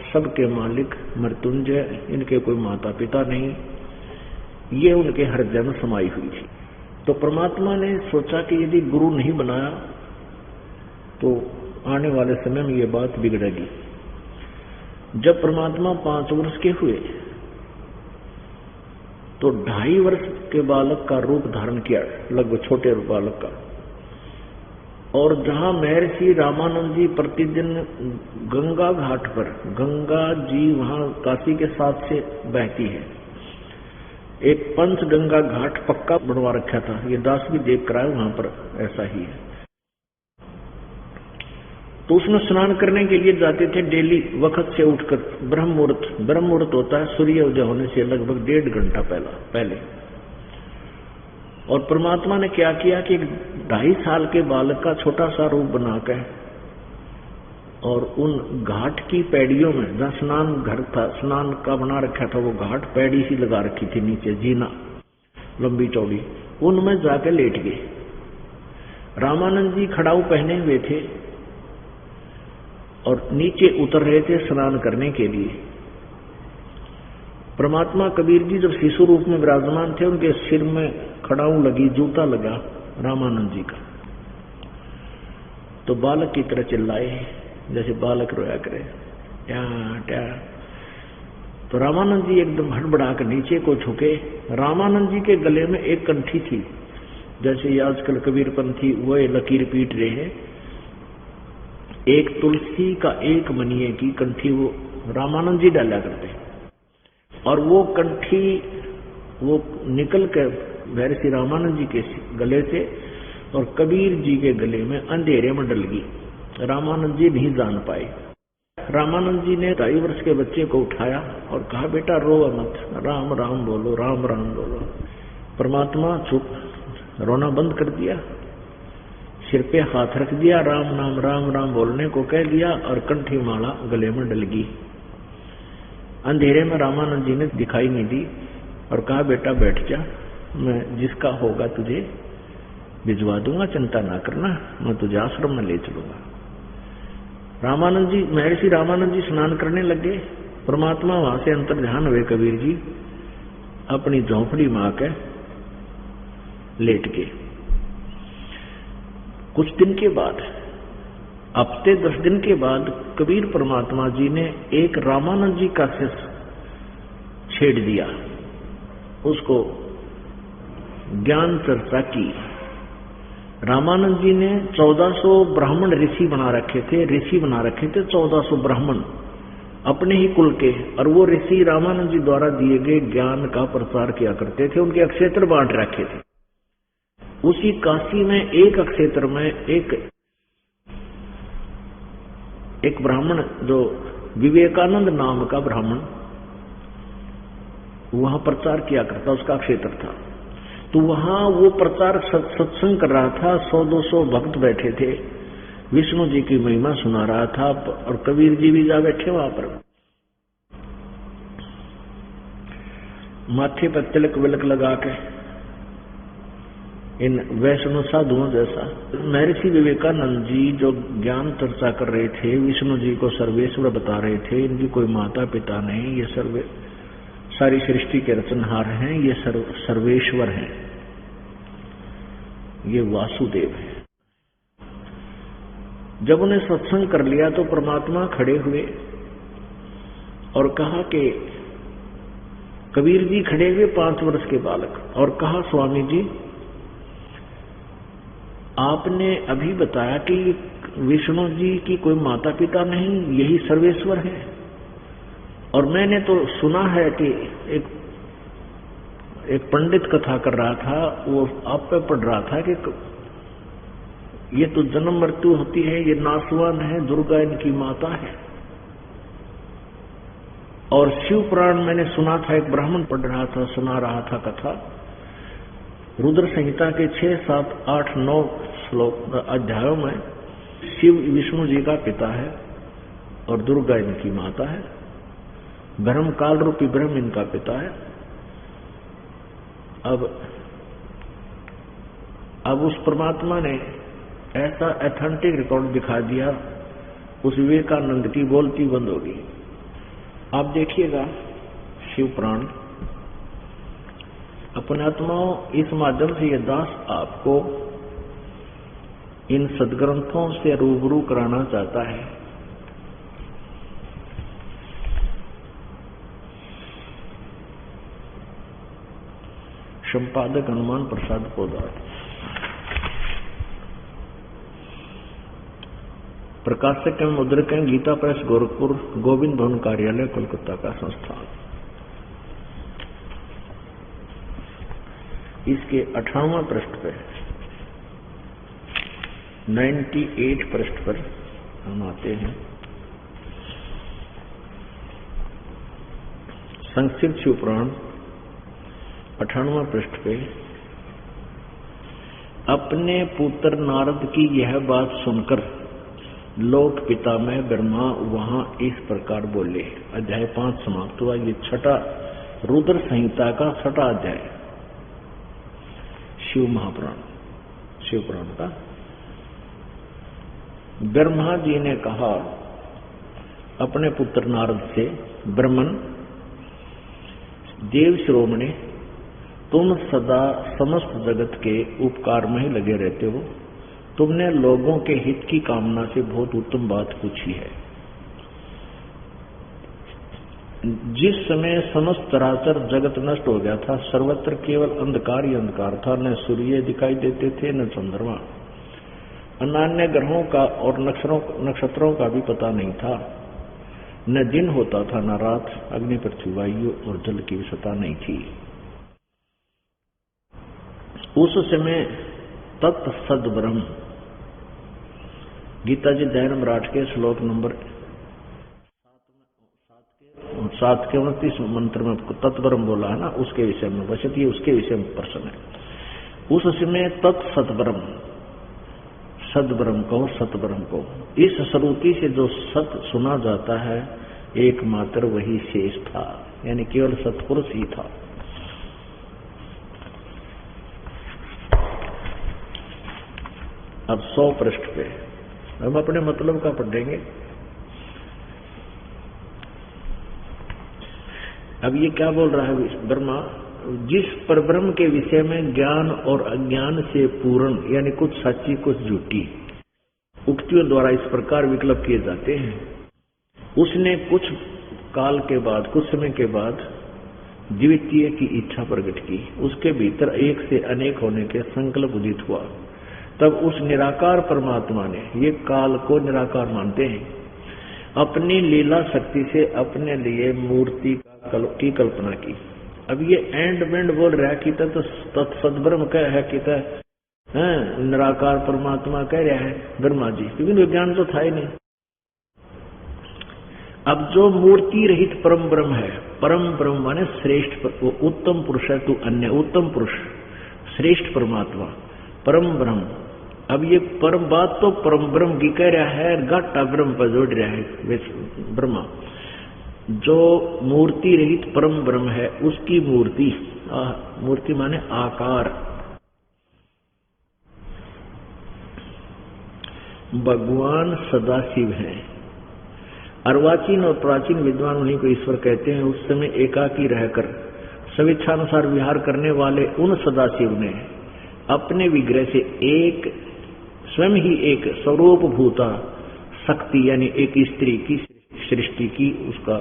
सबके मालिक मृत्युंजय, इनके कोई माता पिता नहीं, ये उनके हृदय में समाई हुई थी। तो परमात्मा ने सोचा कि यदि गुरु नहीं बनाया तो आने वाले समय में ये बात बिगड़ेगी। जब परमात्मा 5 वर्ष के हुए तो 2.5 वर्ष के बालक का रूप धारण किया, लगभग छोटे बालक का। और जहां महर्षि रामानंद जी प्रतिदिन गंगा घाट पर, गंगा जी वहां काशी के साथ से बहती है, एक पंचगंगा घाट पक्का बनवा रखा था, ये दास भी देख कर आए, वहां पर ऐसा ही है। तो उसमें स्नान करने के लिए जाते थे डेली वक्त से उठकर। ब्रह्म मुहूर्त होता है सूर्य उदय होने से लगभग 1.5 घंटा पहले। और परमात्मा ने क्या किया कि 2.5 साल के बालक का छोटा सा रूप बनाकर और उन घाट की पैड़ियों में, जहां स्नान घर था, स्नान का बना रखा था, वो घाट पैड़ी सी लगा रखी थी नीचे, जीना लंबी चौड़ी, उनमें जाकर लेट गए। रामानंद जी खड़ाऊ पहने हुए थे और नीचे उतर रहे थे स्नान करने के लिए। परमात्मा कबीर जी जब शिशु रूप में विराजमान थे, उनके सिर में खड़ाऊ लगी, जूता लगा रामानंद जी का। तो बालक की तरह चिल्लाए जैसे बालक रोया करे, ट्या ट्या। तो रामानंद जी एकदम हड़बड़ा कर नीचे को झुके। रामानंद जी के गले में एक कंठी थी, जैसे आजकल कबीरपंथी वो लकीर पीट रहे हैं, एक तुलसी का एक मनिये की कंठी वो रामानंद जी डाला करते हैं। और वो कंठी वो निकल कर महर्षि रामानंद जी के गले से और कबीर जी के गले में अंधेरे में डल गई। रामानंद जी नहीं जान पाए। रामानंद जी ने 2.5 वर्ष के बच्चे को उठाया और कहा, बेटा रो मत, राम राम बोलो, राम राम बोलो। परमात्मा चुप, रोना बंद कर दिया, सिर पे हाथ रख दिया, राम नाम राम राम बोलने को कह दिया और कंठी माला गले में डल गई। अंधेरे में रामानंद जी ने दिखाई नहीं दी और कहा, बेटा बैठ जा, मैं जिसका होगा तुझे भिजवा दूंगा, चिंता ना करना, मैं तुझे आश्रम में ले चलूंगा। रामानंद जी, महर्षि रामानंद जी स्नान करने लगे। परमात्मा वहां से अंतर ध्यान हुए, कबीर जी अपनी झोंपड़ी में आकर लेट गए। कुछ दिन के बाद, हफ्ते 10 दिन के बाद, कबीर परमात्मा जी ने एक रामानंद जी का शिष्य छेड़ दिया, उसको ज्ञान चर्चा की। रामानंद जी ने 1400 ब्राह्मण ऋषि बना रखे थे, 1400 ब्राह्मण अपने ही कुल के, और वो ऋषि रामानंद जी द्वारा दिए गए ज्ञान का प्रचार किया करते थे, उनके अक्षेत्र बांट रखे थे। उसी काशी में एक अक्षेत्र में एक ब्राह्मण, जो विवेकानंद नाम का ब्राह्मण वहां प्रचार किया करता, उसका क्षेत्र था। तो वहां वो प्रचार सत्संग कर रहा था, 100-200 भक्त बैठे थे, विष्णु जी की महिमा सुना रहा था, और कबीर जी भी जा बैठे वहां पर। माथे पर तिलक विलक लगा के इन वैष्णव साधुओं जैसा। महर्षि विवेकानंद जी जो ज्ञान चर्चा कर रहे थे, विष्णु जी को सर्वेश्वर बता रहे थे, इनकी कोई माता पिता नहीं, ये सारी सृष्टि के रचनहार हैं, ये सर्वेश्वर हैं, ये वासुदेव है। जब उन्हें सत्संग कर लिया तो परमात्मा खड़े हुए और कहा कि कबीर जी खड़े हुए 5 वर्ष के बालक, और कहा, स्वामी जी आपने अभी बताया कि विष्णु जी की कोई माता पिता नहीं, यही सर्वेश्वर है, और मैंने तो सुना है कि एक पंडित कथा कर रहा था, वो आप पे पढ़ रहा था कि ये तो जन्म मृत्यु होती है, ये नासवान है, दुर्गा इनकी माता है। और शिव पुराण मैंने सुना था, एक ब्राह्मण पढ़ रहा था, सुना रहा था कथा रुद्र संहिता के 6, 7, 8, 9 श्लोक अध्यायों में शिव विष्णु जी का पिता है और दुर्गा इनकी माता है। ब्रह्म काल रूपी ब्रह्म इनका पिता है। अब उस परमात्मा ने ऐसा ऑथेंटिक रिकॉर्ड दिखा दिया, उस विवेकानंद की बोलती बंद होगी। आप देखिएगा शिव पुराण अपने आत्माओं, इस माध्यम से यह दास आपको इन सदग्रंथों से रूबरू कराना चाहता है। संपादक हनुमान प्रसाद पोदार, प्रकाशक एवं मुद्रक गीता प्रेस गोरखपुर, गोविंद भवन कार्यालय कोलकाता का संस्थान। इसके 58वां पृष्ठ पे 98 पृष्ठ पर हम आते हैं। संक्षिप्त शिव पुराण 58वां पृष्ठ पे अपने पुत्र नारद की यह बात सुनकर लोक पिता में ब्रह्मा वहां इस प्रकार बोले। अध्याय 5 समाप्त हुआ। ये छठा रुद्र संहिता का छठा अध्याय शिव महापुराण, शिव पुराण का। ब्रह्मा जी ने कहा अपने पुत्र नारद से, ब्रह्मन, देव शिरोमणि, तुम सदा समस्त जगत के उपकार में ही लगे रहते हो। तुमने लोगों के हित की कामना से बहुत उत्तम बात पूछी है। जिस समय समस्त चराचर जगत नष्ट हो गया था, सर्वत्र केवल अंधकार ही अंधकार था। न सूर्य दिखाई देते थे न चंद्रमा, अन्य ग्रहों का और नक्षत्रों का भी पता नहीं था। न दिन होता था न रात, अग्नि, पृथ्वी, वायु और जल की भी सत्ता नहीं थी। उस समय तत्सद ब्रह्म, गीता जी अध्याय नंबर 8 के श्लोक नंबर 7 के 29 मंत्र में तत्ब्रह्म बोला है ना, उसके विषय में बचत, ये उसके विषय में प्रश्न है। उस समय तत्सतब्रह्म, सदब्रह्म को, सतब्रह्म को, इस श्रुति से जो सत सुना जाता है एकमात्र वही शेष था, यानी केवल सत्पुरुष ही था। अब 100 पृष्ठ पे हम अपने मतलब का पढ़ेंगे। अब ये क्या बोल रहा है ब्रह्मा, जिस परब्रह्म के विषय में ज्ञान और अज्ञान से पूर्ण, यानी कुछ सच्ची कुछ झूठी उक्तियों द्वारा इस प्रकार विकल्प किए जाते हैं, उसने कुछ काल के बाद, कुछ समय के बाद द्वितीय की इच्छा प्रकट की। उसके भीतर एक से अनेक होने के संकल्प उदित हुआ। तब उस निराकार परमात्मा ने, ये काल को निराकार मानते हैं, अपनी लीला शक्ति से अपने लिए मूर्ति की कल्पना की। अब ये एंड वेंड बोल रहा है कि तत्सद्ब्रह्म कह है कि निराकार परमात्मा कह रहा है ब्रह्मा जी, क्योंकि विज्ञान तो था ही नहीं। अब जो मूर्ति रहित परम ब्रह्म है, परम ब्रह्म माने श्रेष्ठ, वो उत्तम पुरुष है, तू अन्य उत्तम पुरुष, श्रेष्ठ परमात्मा, परम ब्रह्म। अब ये परम बात तो परम ब्रह्म की कह रहा है, घाटा ब्रह्म पर जोड़ रहा है ब्रह्मा। जो मूर्ति रहित परम ब्रह्म है उसकी मूर्ति, मूर्ति माने आकार, भगवान सदाशिव है। अर्वाचीन और प्राचीन विद्वान उन्हीं को ईश्वर कहते हैं। उस समय एकाकी रहकर स्वेच्छानुसार विहार करने वाले उन सदाशिव ने अपने विग्रह से एक स्वयं ही एक स्वरूप भूता शक्ति, यानी एक स्त्री की सृष्टि की, उसका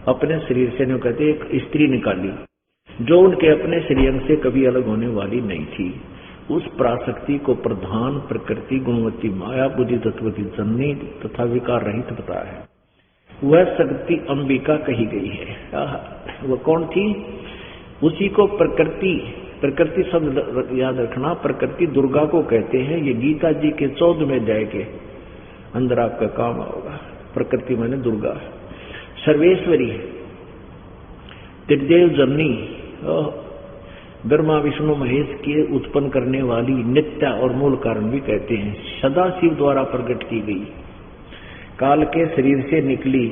अपने शरीर से नहीं कहते, एक स्त्री निकाली जो उनके अपने शरीर से कभी अलग होने वाली नहीं थी। उस पराशक्ति को प्रधान प्रकृति गुणवती माया बुद्धि तत्व की जननी तथा विकार रहित पता है। वह शक्ति अंबिका कही गई है। वह कौन थी? उसी को प्रकृति, प्रकृति शब्द याद रखना, प्रकृति दुर्गा को कहते हैं। ये गीता जी के 14वें अध्याय के अंदर आपका काम होगा। प्रकृति माने दुर्गा, सर्वेश्वरी, त्रिदेव जननी, ब्रह्मा विष्णु महेश के उत्पन्न करने वाली नित्य और मूल कारण भी कहते हैं। सदा शिव द्वारा प्रकट की गई, काल के शरीर से निकली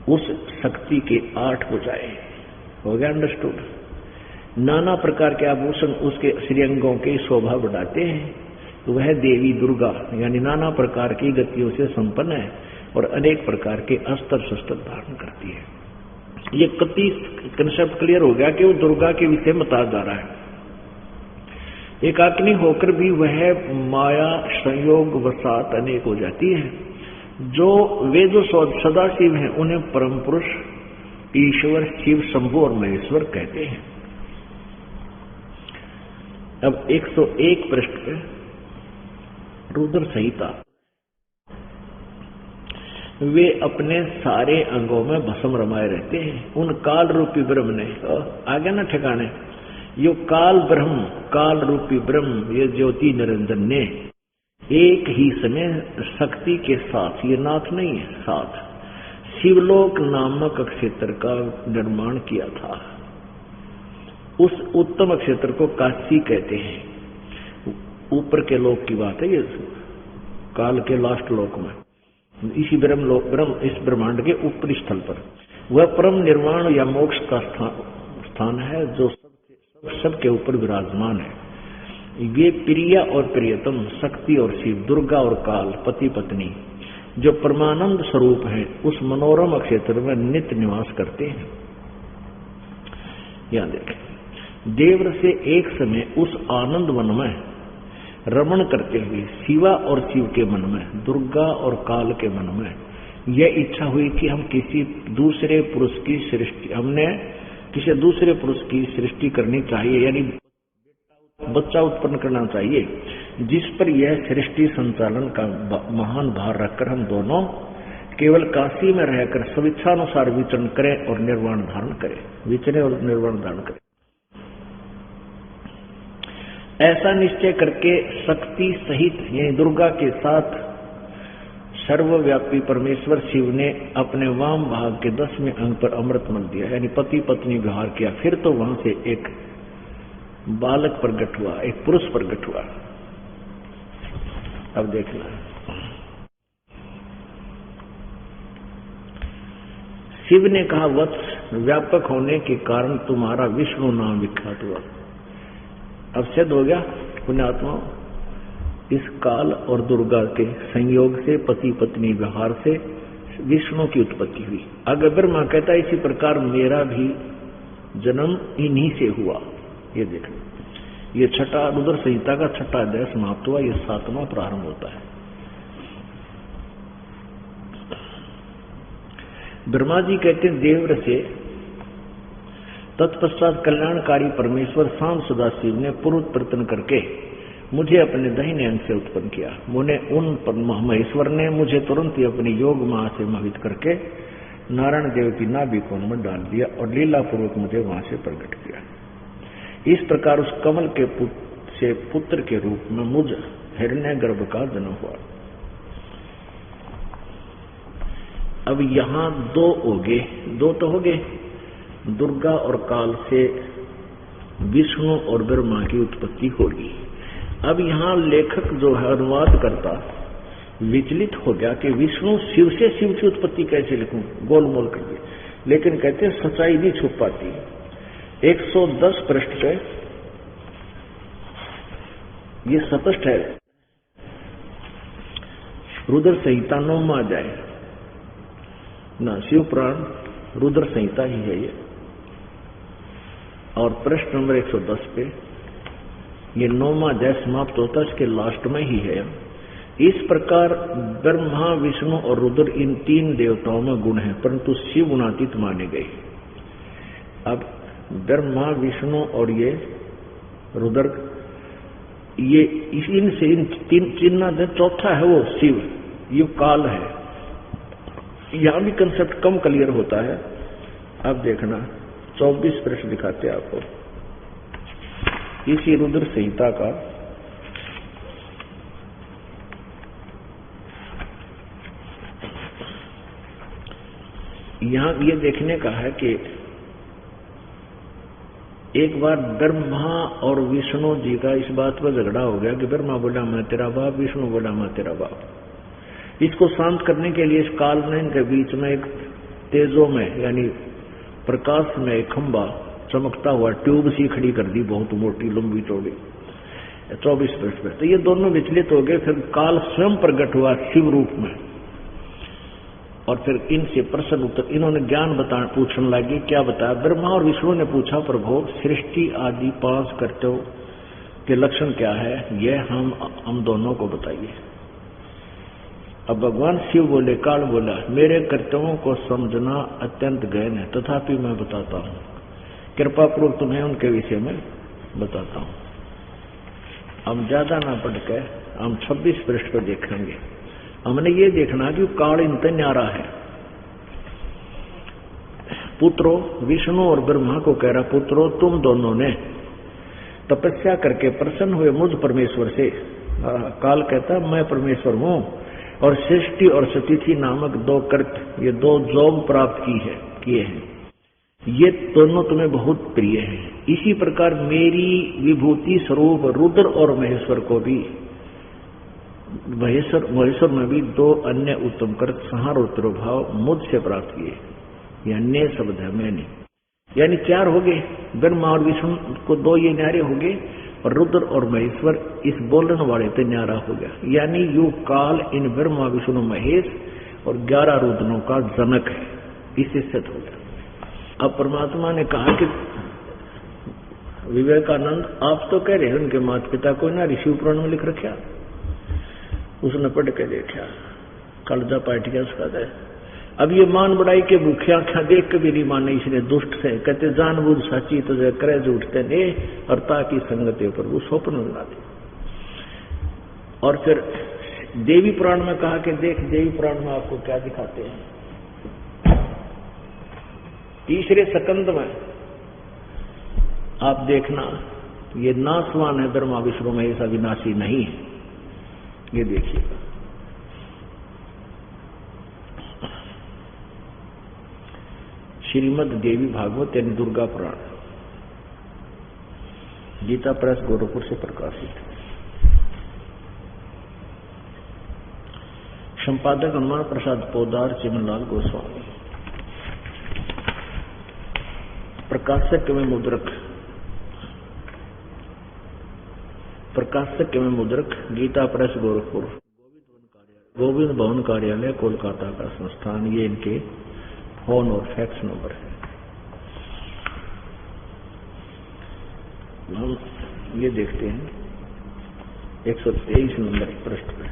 उस शक्ति के 8 भुजाएं। हो गया अंडरस्टूड। नाना प्रकार के आभूषण उसके श्रीअंगों की शोभा बढ़ाते हैं। तो वह देवी दुर्गा यानी नाना प्रकार की गतियों से संपन्न है और अनेक प्रकार के अस्त्र शस्त्र धारण करती है। ये कति कंसेप्ट क्लियर हो गया कि वो दुर्गा के विषय में बताया जा रहा है। एकाकिनी होकर भी वह माया संयोग वसात अनेक हो जाती है। जो वे जो सदाशिव हैं उन्हें परम पुरुष ईश्वर शिव शंभु और महेश्वर कहते हैं। अब 101 पृष्ठ पे रुद्र संहिता। वे अपने सारे अंगों में भस्म रमाए रहते हैं। उन काल रूपी ब्रह्म ने आ गया ना ठिकाने, यो काल ब्रह्म, काल रूपी ब्रह्म, ये ज्योति निरंजन ने एक ही समय शक्ति के साथ, ये नाथ नहीं है, साथ शिवलोक नामक क्षेत्र का निर्माण किया था। उस उत्तम क्षेत्र को काशी कहते हैं। ऊपर के लोक की बात है ये, काल के लास्ट लोक में, इसी ब्रह्म इस ब्रह्मांड के ऊपरी स्थल पर वह परम निर्वाण या मोक्ष का स्थान है जो सबके ऊपर विराजमान है। ये प्रिय और प्रियतम, शक्ति और शिव, दुर्गा और काल, पति पत्नी जो परमानंद स्वरूप है उस मनोरम क्षेत्र में नित्य निवास करते हैं। यहां देखें, देवर से एक समय उस आनंद वन में रमण करते हुए शिवा और शिव के मन में, दुर्गा और काल के मन में यह इच्छा हुई कि हम किसी दूसरे पुरुष की सृष्टि, हमने किसी दूसरे पुरुष की सृष्टि करनी चाहिए, यानी बच्चा उत्पन्न करना चाहिए, जिस पर यह सृष्टि संचालन का महान भार रखकर हम दोनों केवल काशी में रहकर स्वेच्छानुसार विचरण करें और निर्वाण धारण करें, विचरे और निर्वाण धारण करें। ऐसा निश्चय करके शक्ति सहित यानी दुर्गा के साथ सर्वव्यापी परमेश्वर शिव ने अपने वाम भाग के 10वें अंग पर अमृत मल दिया, यानी पति पत्नी विहार किया। फिर तो वहां से एक बालक प्रकट हुआ, एक पुरुष प्रकट हुआ। अब देखना, शिव ने कहा, वत्स, व्यापक होने के कारण तुम्हारा विष्णु नाम विख्यात हुआ। अब सिद्ध हो गया पुण्यात्माओं, इस काल और दुर्गा के संयोग से, पति पत्नी विहार से विष्णु की उत्पत्ति हुई। अगर ब्रह्मा कहता है इसी प्रकार मेरा भी जन्म इन्हीं से हुआ। ये देखना, ये छठा रुद्र संहिता का छठा अध्याय समाप्त हुआ, ये 7वां प्रारंभ होता है। ब्रह्मा जी कहते हैं देवर से, तत्पश्चात कल्याणकारी परमेश्वर शांत सदाशिव ने पूर्व प्रयत्न करके मुझे अपने दाहिने अंग से उत्पन्न किया। उन महेश्वर ने मुझे तुरंत ही अपनी योग मां से मोहित करके नारायण देव की नाभि कोण में डाल दिया और लीला पूर्वक मुझे वहां से प्रकट किया। इस प्रकार उस कमल के से पुत्र के रूप में मुझ हिरण्यगर्भ का जन्म हुआ। अब यहां दो हो गए, दो तो हो गए, दुर्गा और काल से विष्णु और ब्रह्मा की उत्पत्ति होगी। अब यहां लेखक जो है अनुवाद करता विचलित हो गया कि विष्णु शिव से शिव की उत्पत्ति कैसे लिखूं, गोलमोल कर दिया। लेकिन कहते हैं सच्चाई नहीं छुप पाती। 110 पृष्ठ पे ये स्पष्ट है, रुद्र संहिता 9वां अध्याय ना, शिव पुराण रुद्र संहिता ही है ये, और पृष्ठ नंबर 110 पे ये 9वां अध्याय समाप्त होता है, इसके लास्ट में ही है। इस प्रकार ब्रह्मा विष्णु और रुद्र इन 3 देवताओं में गुण है, परंतु शिव गुणातीत माने गए। अब ब्रह्मा विष्णु और ये रुद्र, ये इनसे इन 3 चिन्ह, चौथा है वो शिव, ये काल है। यहां भी कंसेप्ट कम क्लियर होता है। अब देखना 24 पृष्ठ दिखाते हैं आपको इसी रुद्र संहिता का। यहां ये देखने का है कि एक बार ब्रह्मा और विष्णु जी का इस बात पर झगड़ा हो गया कि ब्रह्मा बोला मैं तेरा बाप, विष्णु बोला मैं तेरा बाप। इसको शांत करने के लिए इस कालनयन के बीच में एक तेजों में यानी प्रकाश में एक खंबा चमकता हुआ ट्यूब सी खड़ी कर दी, बहुत मोटी लंबी चौड़ी 24 फीट पे। तो ये दोनों विचलित हो गए। फिर काल स्वयं प्रकट हुआ शिव रूप में और फिर इनसे प्रश्न उत्तर इन्होंने ज्ञान पूछने लगे। क्या बताया? ब्रह्मा और विष्णु ने पूछा प्रभु सृष्टि आदि 5 कर्तव्यों के लक्षण क्या है, यह हम दोनों को बताइए। अब भगवान शिव बोले, काल बोला मेरे कर्तव्यों को समझना अत्यंत गहन है, तथापि मैं बताता हूँ, कृपा पूर्वक तुम्हें उनके विषय में बताता हूँ। हम ज्यादा ना पढ़ के हम 26 पृष्ठ पर देखेंगे। हमने ये देखना कि काल इनते न्यारा है। पुत्रों, विष्णु और ब्रह्मा को कह रहा, पुत्रों तुम दोनों ने तपस्या करके प्रसन्न हुए मुझ परमेश्वर से। काल कहता मैं परमेश्वर हूं और सृष्टि और सतिथि नामक 2 कर्त, ये 2 जॉब प्राप्त किए हैं, ये दोनों तुम्हें बहुत प्रिय हैं। इसी प्रकार मेरी विभूति स्वरूप रुद्र और महेश्वर को भी, महेश्वर में भी 2 अन्य उत्तम कर्त संहार और तिरोभाव मुझसे प्राप्त किए। यह अन्य शब्द है, मैं नहीं। यानी 4 हो गए, ब्रह्मा और विष्णु को 2 ये न्यारे हो गए और रुद्र और महेश्वर इस बोलने वाले पे न्यारा हो गया। यानी यू काल इन ब्रह्मा विष्णु महेश और 11 रुद्रों का जनक है, इससे सिद्ध हो गया। अब परमात्मा ने कहा कि विवेकानंद आप तो कह रहे हैं उनके माता पिता को ना ऋषि पुराण में लिख रखा, उसने पढ़ के देखा, कलजा पाट गया उसका दे। अब ये मान बढ़ाई के भूखे आंखा देख के भी नहीं माने, इसने दुष्ट से कहते जानबूझ सची तुझे करे झूठते ने और ताकि संगति पर वो स्वप्न बना दे। और फिर देवी पुराण में कहा कि देख देवी पुराण में आपको क्या दिखाते हैं। तीसरे सकंद में आप देखना, ये नासवान है ब्रह्मा विष्णु महेश, अविनाशी नहीं है। ये देखिए श्रीमद देवी भागवत यानी दुर्गा पुराण, गीता प्रेस गोरखपुर से प्रकाशित। संपादक हनुमान प्रसाद पोदार, चिमनलाल गोस्वामी। प्रकाशक एवं मुद्रक, प्रकाशक एवं मुद्रक गीता प्रेस गोरखपुर, गोविंद भवन कार्यालय कोलकाता का संस्थान। ये इनके फोन और फैक्स नंबर है। हम ये देखते हैं 123 नंबर पृष्ठ पे,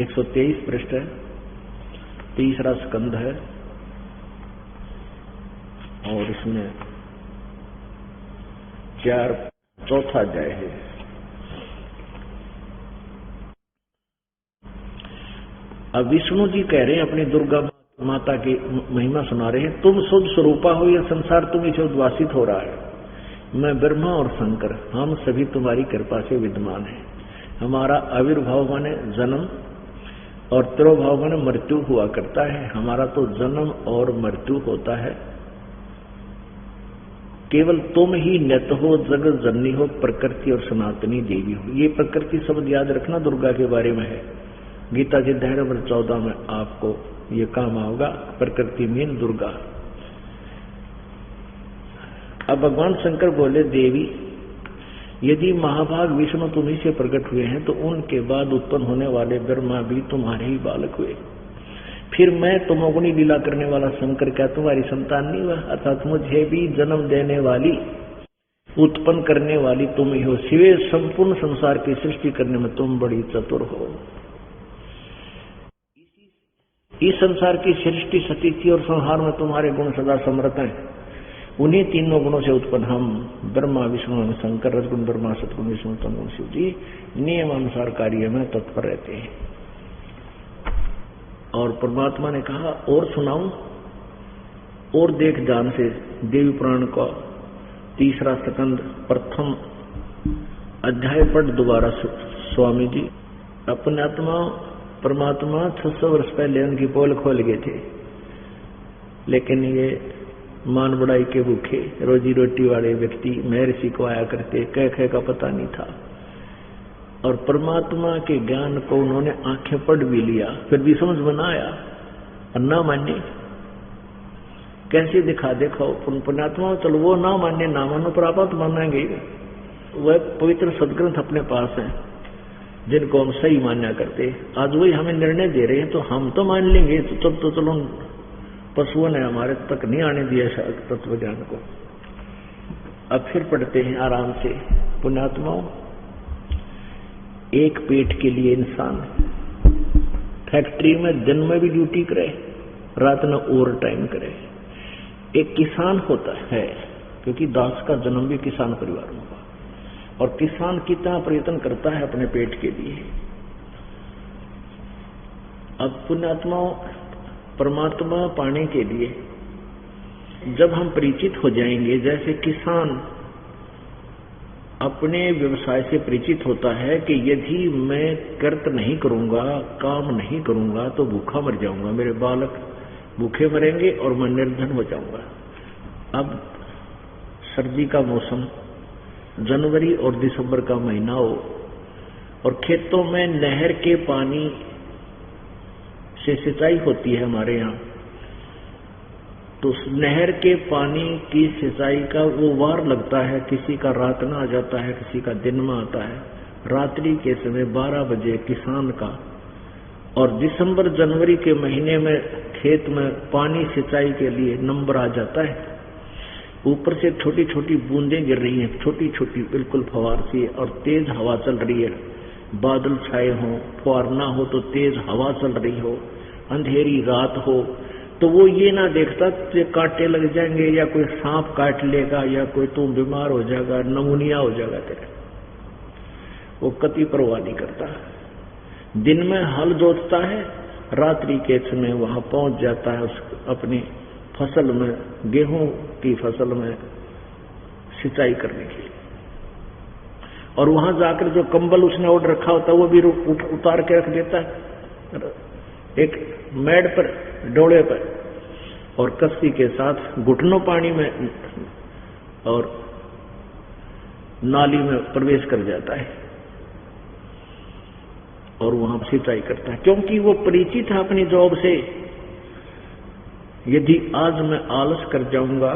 123 पृष्ठ है, तीसरा स्कंध है और इसमें 4 अध्याय है। अब विष्णु जी कह रहे हैं अपनी दुर्गा माता की महिमा सुना रहे हैं, तुम शुद्ध स्वरूपा हो, यह संसार तुम से उद्वासित हो रहा है। मैं ब्रह्मा और शंकर हम सभी तुम्हारी कृपा से विद्यमान हैं। हमारा आविर्भाव माने जन्म और तिरोभाव माने मृत्यु हुआ करता है। हमारा तो जन्म और मृत्यु होता है, केवल तुम ही नित्य हो, जगत जननी हो, प्रकृति और सनातनी देवी हो। ये प्रकृति शब्द याद रखना, दुर्गा के बारे में है। गीता के अध्याय नंबर 14 में आपको ये काम आओगा, प्रकृति मीन दुर्गा। अब भगवान शंकर बोले, देवी यदि महाभाग विष्णु तुम्ही से प्रकट हुए हैं तो उनके बाद उत्पन्न होने वाले ब्रह्मा भी तुम्हारे ही बालक हुए। फिर मैं तुमोगुणी लीला करने वाला शंकर क्या तुम्हारी संतान नहीं हुआ? अर्थात मुझे भी जन्म देने वाली, उत्पन्न करने वाली तुम ही हो। सिवे संपूर्ण संसार की सृष्टि करने में तुम बड़ी चतुर हो। इस संसार की सृष्टि, सतिथि और संहार में तुम्हारे गुण सदा समर्थ हैं। उन्हीं तीनों गुणों से उत्पन्न हम ब्रह्मा विष्णु शंकर, रजगुण ब्रह्मा, सतगुण विष्णु, तमगुण शिव जी नियम अनुसार कार्य में तत्पर रहते हैं। और परमात्मा ने कहा और सुनाऊं, और देख ध्यान से देवी पुराण का 3रा स्कंद प्रथम अध्याय पढ़ दोबारा स्वामी जी। अपने आत्मा परमात्मा 600 वर्ष पहले उनकी पोल खोल गए थे लेकिन ये मान बढ़ाई के भूखे रोजी रोटी वाले व्यक्ति महर्षि को आया करते, कह का पता नहीं था, और परमात्मा के ज्ञान को उन्होंने आंखें पढ़ भी लिया, फिर भी समझ बनाया और ना माने। कैसे दिखा देखो पुण्यात्मा, चलो वो ना माने, ना मानो पर आप मानेंगे। वह पवित्र सदग्रंथ अपने पास है जिनको हम सही मान्या करते, आज वही हमें निर्णय दे रहे हैं, तो हम तो मान लेंगे। तो चलो पशुओं ने हमारे तक नहीं आने दिया तत्व ज्ञान को। अब फिर पढ़ते हैं आराम से। पुण्यात्माओं, एक पेट के लिए इंसान फैक्ट्री में दिन में भी ड्यूटी करे, रात में ओवर टाइम करे। एक किसान होता है, क्योंकि दास का जन्म भी किसान परिवार में हुआ, और किसान कितना प्रयत्न करता है अपने पेट के लिए। अब पुण्यात्माओं, परमात्मा पाने के लिए जब हम परिचित हो जाएंगे, जैसे किसान अपने व्यवसाय से परिचित होता है कि यदि मैं कर्त नहीं करूंगा, काम नहीं करूंगा तो भूखा मर जाऊंगा, मेरे बालक भूखे मरेंगे और मैं निर्धन हो जाऊंगा। अब सर्दी का मौसम, जनवरी और दिसंबर का महीना हो, और खेतों में नहर के पानी से सिंचाई होती है हमारे यहाँ, तो नहर के पानी की सिंचाई का वो वार लगता है, किसी का रात में आ जाता है, किसी का दिन में आता है। रात्रि के समय 12 बजे किसान का, और दिसंबर जनवरी के महीने में खेत में पानी सिंचाई के लिए नंबर आ जाता है। ऊपर से छोटी छोटी बूंदें गिर रही हैं, छोटी छोटी बिल्कुल फवार सी, और तेज हवा चल रही है। बादल छाए हों, फुहार ना हो तो तेज हवा चल रही हो, अंधेरी रात हो, तो वो ये ना देखता कि कांटे लग जाएंगे या कोई सांप काट लेगा या कोई तुम बीमार हो जाएगा, नमूनिया हो जाएगा तेरे, वो कति परवाह नहीं करता। दिन में हल जोतता है, रात्रि के समय वहां पहुंच जाता है उस अपनी फसल में, गेहूं की फसल में सिंचाई करने के लिए। और वहां जाकर जो कंबल उसने ओढ़ रखा होता है वो भी उतार के रख देता है एक मेड पर, डोले पर, और कस्ती के साथ घुटनों पानी में और नाली में प्रवेश कर जाता है और वहां सिंचाई करता है, क्योंकि वो परिचित है अपनी जॉब से। यदि आज मैं आलस कर जाऊंगा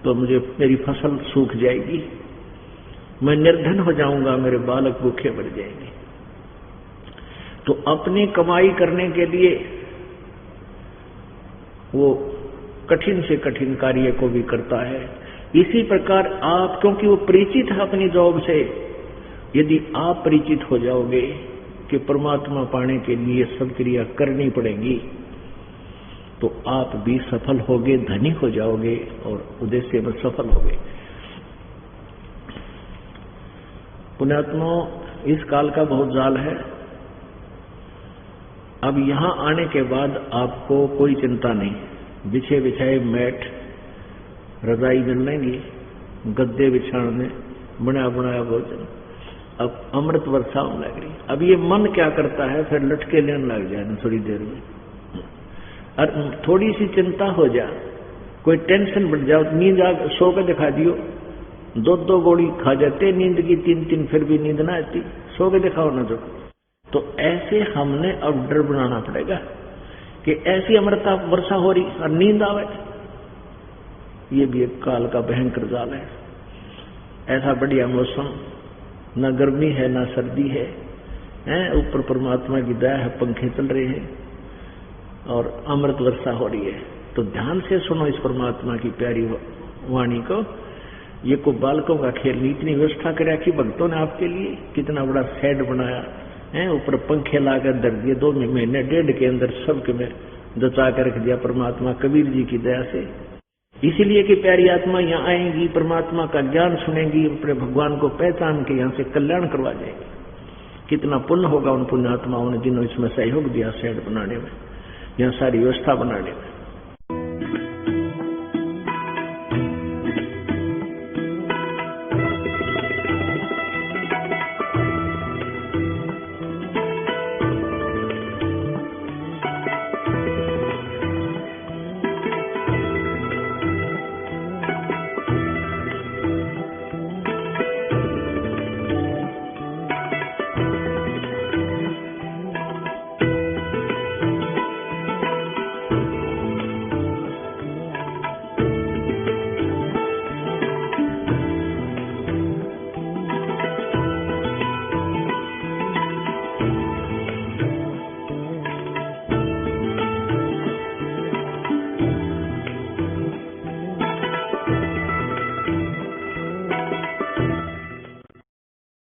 तो मुझे मेरी फसल सूख जाएगी, मैं निर्धन हो जाऊंगा, मेरे बालक भूखे मर जाएंगे। तो अपनी कमाई करने के लिए वो कठिन से कठिन कार्य को भी करता है। इसी प्रकार आप, क्योंकि वो परिचित है अपनी जॉब से, यदि आप परिचित हो जाओगे कि परमात्मा पाने के लिए सब क्रिया करनी पड़ेगी, तो आप भी सफल होगे, धनी हो जाओगे और उद्देश्य में सफल होगे। पुण्यात्माओं, इस काल का बहुत जाल है। अब यहां आने के बाद आपको कोई चिंता नहीं, बिछे बिछाए मैट, रजाई मिल लेंगी, गद्दे बिछाने, बनाया बनाया भोजन, अब अमृत वर्षा होने लग रही। अब ये मन क्या करता है, फिर लटके लेने लग जाए थोड़ी देर में, और थोड़ी सी चिंता हो जाए, कोई टेंशन बढ़ जाओ, नींद आ, सो के दिखा दियो, 2-2 गोली खा जाते नींद की, 3-3, फिर भी नींद ना आती, सो के दिखाओ ना। तो ऐसे हमने अब डर बनाना पड़ेगा कि ऐसी अमृता वर्षा हो रही और नींद आवे। ये भी एक काल का भयंकर जाल है। ऐसा बढ़िया मौसम, न गर्मी है न सर्दी है, ऊपर परमात्मा की दया है, पंखे चल रहे हैं और अमृत वर्षा हो रही है। तो ध्यान से सुनो इस परमात्मा की प्यारी वाणी को। ये को बालकों का खेल नहीं, इतनी व्यवस्था कर रखी भक्तों ने आपके लिए, कितना बड़ा शेड बनाया है, ऊपर पंखे लाकर धर दिए, 2 महीने 1.5 के अंदर सबके में जचा कर रख दिया परमात्मा कबीर जी की दया से। इसीलिए कि प्यारी आत्मा यहाँ आएंगी, परमात्मा का ज्ञान सुनेंगी, अपने भगवान को पहचान के यहाँ से कल्याण करवा जाएंगे। कितना पुण्य होगा उन पुण्यात्माओं ने जिन्होंने इसमें सहयोग दिया शेड बनाने में, यहाँ सारी व्यवस्था बनाने में।